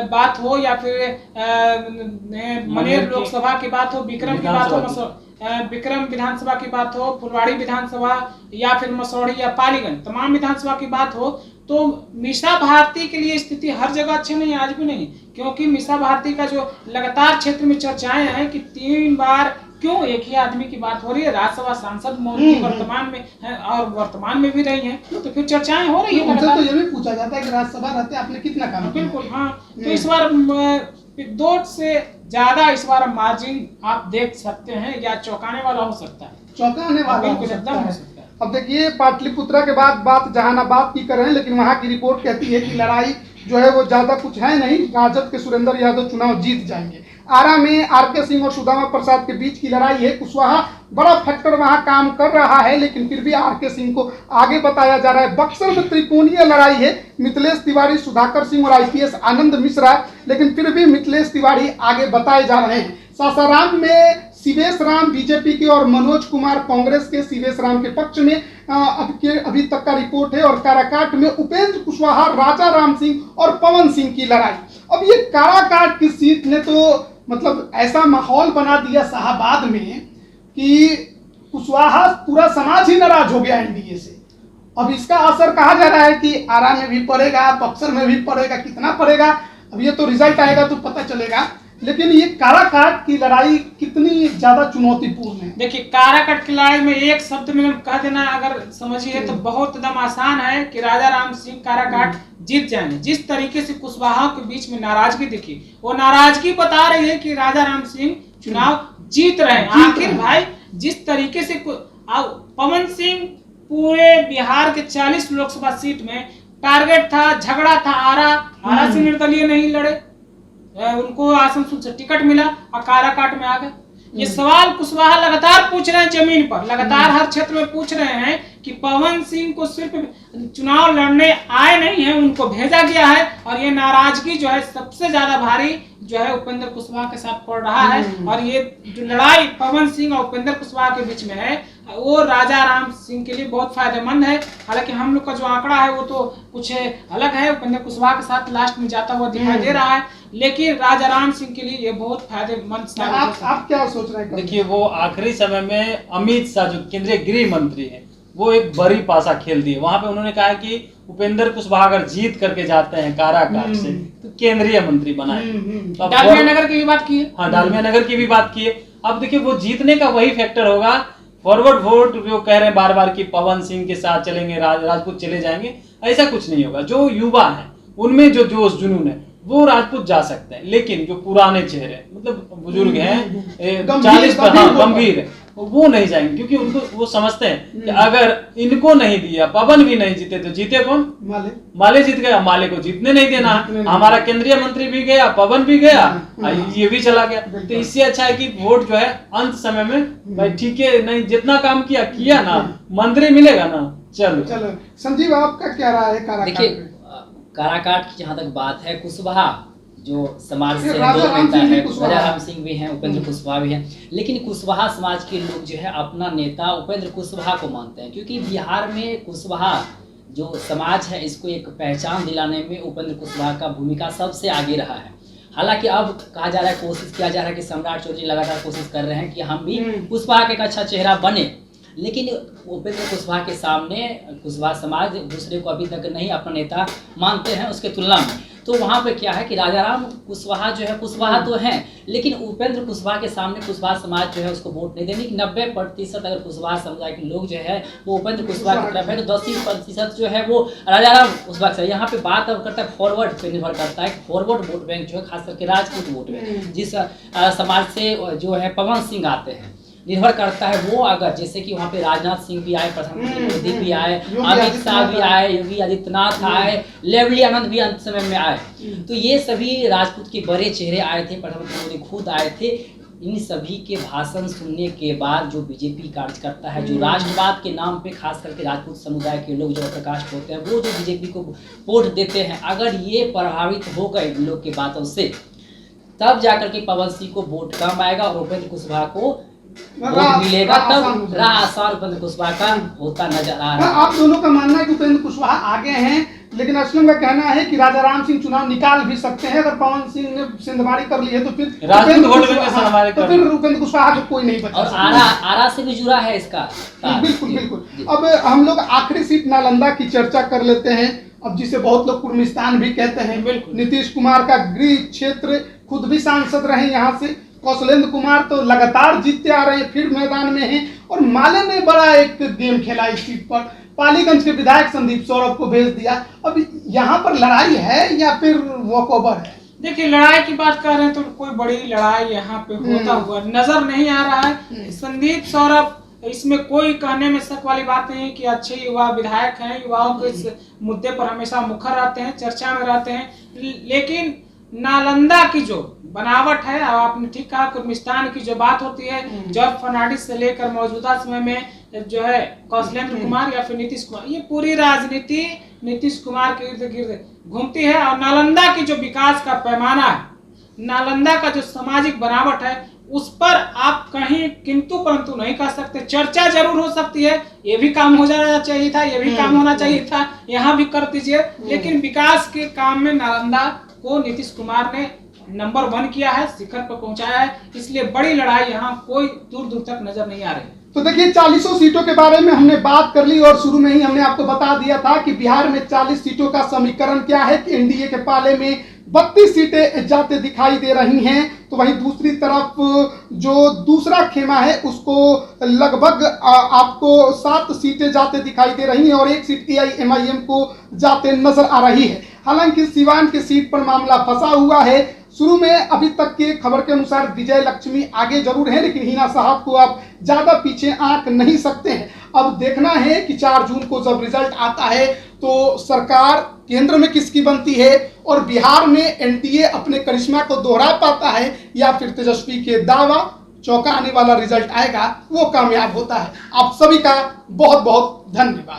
बात हो या फिर मनेर लोकसभा की बात हो, विक्रम की बात हो, विक्रम विधानसभा की बात हो, फुलवाड़ी विधानसभा या फिर मसौढ़ी या पालीगंज, तमाम विधानसभा की बात हो, तो मीसा भारती के लिए स्थिति हर जगह अच्छी नहीं है, आज भी नहीं। क्योंकि मीसा भारती का जो लगातार क्षेत्र में चर्चाएं हैं कि 3 बार क्यों एक ही आदमी की बात हो रही है, राज्यसभा सांसद वर्तमान में है और वर्तमान में भी रही हैं, तो फिर चर्चाएं हो रही है। तो ये भी पूछा जाता है कि राज्यसभा रहते आपने कितना काम किया? बिल्कुल हाँ, तो इस बार 2 से ज्यादा इस बार मार्जिन आप देख सकते हैं, या चौंकाने वाला हो सकता है। चौंकाने वाला बिल्कुल एकदम हो सकता है। अब देखिए पाटलिपुत्रा के बाद बात जहानाबाद की कर रहे हैं, लेकिन वहां की रिपोर्ट कहती है कि लड़ाई जो है वो ज्यादा कुछ है नहीं, राजद के सुरेंद्र यादव चुनाव जीत जाएंगे। आरा में आरके सिंह और सुदामा प्रसाद के बीच की लड़ाई है। कुशवाहा बड़ा फैक्टर वहां काम कर रहा है, लेकिन फिर भी आरके सिंह को आगे बताया जा रहा है। बक्सर में त्रिकोणीय लड़ाई है, मिथिलेश तिवारी, सुधाकर सिंह और आईपीएस आनंद मिश्रा, लेकिन फिर भी मिथिलेश तिवारी आगे बताए जा रहे हैं। सासाराम में शिवेश राम बीजेपी के और मनोज कुमार कांग्रेस के, शिवेश राम के पक्ष में अभी तक का रिपोर्ट है। और काराकाट में उपेंद्र कुशवाहा, राजा राम सिंह और पवन सिंह की लड़ाई। अब ये काराकाट की सीट ने तो मतलब ऐसा माहौल बना दिया शाहाबाद में कि कुशवाहा पूरा समाज ही नाराज हो गया एनडीए से। अब इसका असर कहा जा रहा है कि आरा में भी पड़ेगा, बक्सर में भी पड़ेगा, कितना पड़ेगा अब ये तो रिजल्ट आएगा तो पता चलेगा। लेकिन ये काराकाट की लड़ाई कितनी ज्यादा चुनौतीपूर्ण है? देखिए, काराकाट की लड़ाई में एक शब्द में कह देना अगर समझिए तो बहुत एकदम आसान है कि राजा राम सिंह काराकाट जीत जाएंगे। जिस तरीके से कुशवाहा के बीच में नाराजगी दिखी, वो नाराजगी बता रही है कि राजा राम सिंह चुनाव जीत रहे हैं। आखिर भाई जिस तरीके से पवन सिंह पूरे बिहार के 40 लोकसभा सीट में टारगेट था, झगड़ा था, आरा से निर्दलीय नहीं लड़े, उनको आसनसोल से टिकट मिला और काराकाट में आ गए। ये सवाल कुशवाहा लगातार पूछ रहे हैं, जमीन पर लगातार हर क्षेत्र में पूछ रहे हैं कि पवन सिंह को सिर्फ चुनाव लड़ने आए नहीं है, उनको भेजा गया है। और ये नाराजगी जो है सबसे ज्यादा भारी जो है उपेंद्र कुशवाहा के साथ पड़ रहा है। और ये जो लड़ाई पवन सिंह और उपेंद्र कुशवाहा के बीच में है वो राजा राम सिंह के लिए बहुत फायदेमंद है। हालांकि हम लोग का जो आंकड़ा है वो तो कुछ अलग है, उपेंद्र कुशवाहा के साथ लास्ट में जाता हुआ दिखाई दे रहा है, लेकिन राजा राम सिंह के लिए ये बहुत फायदेमंद साबित हो सकता है। आप क्या सोच रहे हैं? देखिए, वो आखिरी समय में अमित शाह जो केंद्रीय गृह मंत्री है वो एक बड़ी पासा खेल दिए। वहां पे उन्होंने कहा कि उपेंद्र कुशवाहा अगर जीत करके जाते हैं काराकाट से तो केंद्रीय मंत्री बनाए। तो डालमिया नगर की भी बात की है। हाँ, डालमिया नगर की भी बात की है। अब देखिए, वो जीतने का वही फैक्टर होगा। फॉरवर्ड वोट जो कह रहे हैं बार बार कि पवन सिंह के साथ चलेंगे, राजपूत चले जाएंगे, ऐसा कुछ नहीं होगा। जो युवा है उनमें जो जोश जुनून है वो राजपूत जा सकते हैं, लेकिन जो पुराने चेहरे मतलब बुजुर्ग हैं 40 पर गंभीर है वो नहीं जाएंगे, क्योंकि उनको वो समझते हैं कि अगर इनको नहीं दिया, पवन भी नहीं जीते तो जीते कौन? माले जीत गया, माले को जीतने नहीं देना। हमारा केंद्रीय मंत्री भी गया, पवन भी गया, ये भी चला गया। तो इससे अच्छा है कि वोट जो है अंत समय में भाई ठीक है, नहीं जितना काम किया ना, मंत्री मिलेगा ना, चलो। संजीव, आपका क्या राय है काराकाट? देखिए, काराकाट की जहाँ तक बात है, कुशवाहा जो समाज से दो राजा नेता है, राजा राम सिंह भी हैं, उपेंद्र कुशवाहा भी हैं, लेकिन कुशवाहा समाज के लोग जो है अपना नेता उपेंद्र कुशवाहा को मानते हैं, क्योंकि बिहार में कुशवाहा जो समाज है इसको एक पहचान दिलाने में उपेंद्र कुशवाहा का भूमिका सबसे आगे रहा है। हालांकि अब कहा जा रहा है, कोशिश किया जा रहा है कि सम्राट चौधरी लगातार कोशिश कर रहे हैं कि हम भी कुशवाहा का एक अच्छा चेहरा बने, लेकिन उपेंद्र कुशवाहा के सामने कुशवाहा समाज दूसरे को अभी तक नहीं अपना नेता मानते हैं उसके तुलना में। तो वहाँ पे क्या है कि राजा राम कुशवाहा जो है, कुशवाहा तो हैं, लेकिन उपेंद्र कुशवाहा के सामने कुशवाहा समाज जो है उसको वोट नहीं देने की 90% अगर कुशवाहा समुदाय के लोग जो है वो उपेंद्र कुशवाहा की तरफ है, तो 10% जो है वो राजा राम कुशवाहा से। यहाँ पे बात अब करता है फॉरवर्ड पे निर्भर करता है, फॉरवर्ड वोट बैंक जो है खास करके राजपूत वोट बैंक, जिस समाज से जो है पवन सिंह आते हैं, निर्भर करता है। वो अगर जैसे कि वहाँ पे राजनाथ सिंह भी आए, प्रधानमंत्री मोदी भी आए, अमित शाह भी आए, योगी आदित्यनाथ आए, लेवली आनंद भी अंत समय में आए, तो ये सभी राजपूत के बड़े चेहरे आए थे, प्रधानमंत्री मोदी खुद आए थे। इन सभी के भाषण सुनने के बाद जो बीजेपी कार्यकर्ता है, जो राष्ट्रवाद के नाम पे खास करके राजपूत समुदाय के लोग जो प्रकाश होते हैं, वो जो बीजेपी को वोट देते हैं, अगर ये प्रभावित हो गए इन लोग की बातों से, तब जाकर के पवन सिंह को वोट कम आएगा और उपेंद्र कुशवाहा को वोट मिलेगा, तब राह आसान उपेंद्र कुशवाहा का होता नजर आ रहा है। आप दोनों का मानना है कि उपेंद्र कुशवाहा आगे हैं, लेकिन असलम का कहना है कि राजा राम सिंह चुनाव निकाल भी सकते हैं। अगर पवन सिंह ने सिंधवाड़ी कर ली है तो फिर उपेंद्र कुशवाहा को कोई नहीं बचा। और आरा से भी जुड़ा है इसका। बिल्कुल। अब हम लोग आखिरी सीट नालंदा की चर्चा कर लेते हैं, अब जिसे बहुत लोग कुर्मिस्तान भी कहते हैं। नीतीश कुमार का गृह क्षेत्र, खुद भी सांसद रहे यहाँ से। कौशलेंद्र कुमार तो लगातार जीतते आ रहे हैं, फिर मैदान में हैं। और माले ने बड़ा एक गेम खेला इस सीट पर, पालीगंज के विधायक संदीप सौरभ को भेज दिया। अब यहाँ पर लड़ाई है या फिर वॉकओवर है? देखिए, लड़ाई की बात कर रहे हैं तो कोई बड़ी लड़ाई यहाँ पे होता हुआ नजर नहीं आ रहा है। संदीप सौरभ, इसमें कोई कहने में शक वाली बात नहीं है कि अच्छे युवा विधायक हैं, युवाओं के इस मुद्दे पर हमेशा मुखर रहते हैं, चर्चा में रहते हैं। लेकिन नालंदा की जो बनावट है, आपने ठीक कहा, कुर्मिस्तान की जो बात होती है, जॉर्ज फर्नांडिस से लेकर मौजूदा समय में जो है कौशलेंद्र कुमार या फिर नीतीश कुमार, ये पूरी राजनीति नीतीश कुमार के इर्द गिर्द घूमती है। और नालंदा की जो विकास का पैमाना है, नालंदा का जो सामाजिक बनावट है, उस पर आप कहीं किंतु परंतु नहीं कह सकते। चर्चा जरूर हो सकती है, ये भी काम हो जाना चाहिए था, ये भी काम होना चाहिए था, यहाँ भी कर दीजिए, लेकिन विकास के काम में नालंदा को नीतीश कुमार ने नंबर 1 किया है, शिखर पर पहुंचाया है। इसलिए बड़ी लड़ाई यहाँ कोई दूर दूर तक नजर नहीं आ रही। तो देखिए 40 सीटों के बारे में हमने बात कर ली और शुरू में ही हमने आपको बता दिया था कि बिहार में 40 सीटों का समीकरण क्या है कि एनडीए के पाले में 32 सीटें जाते दिखाई दे रही हैं। तो वहीं दूसरी तरफ जो दूसरा खेमा है उसको लगभग आपको 7 सीटें जाते दिखाई दे रही हैं और 1 सीट AIMIM को जाते नजर आ रही है। हालांकि सिवान की सीट पर मामला फंसा हुआ है। शुरू में अभी तक के खबर के अनुसार विजय लक्ष्मी आगे जरूर है, लेकिन हिना साहब को आप ज्यादा पीछे आंक नहीं सकते हैं। अब देखना है कि 4 जून को जब रिजल्ट आता है तो सरकार केंद्र में किसकी बनती है और बिहार में एनडीए अपने करिश्मा को दोहरा पाता है या फिर तेजस्वी के दावा चौंकाने वाला रिजल्ट आएगा वो कामयाब होता है। आप सभी का बहुत बहुत धन्यवाद।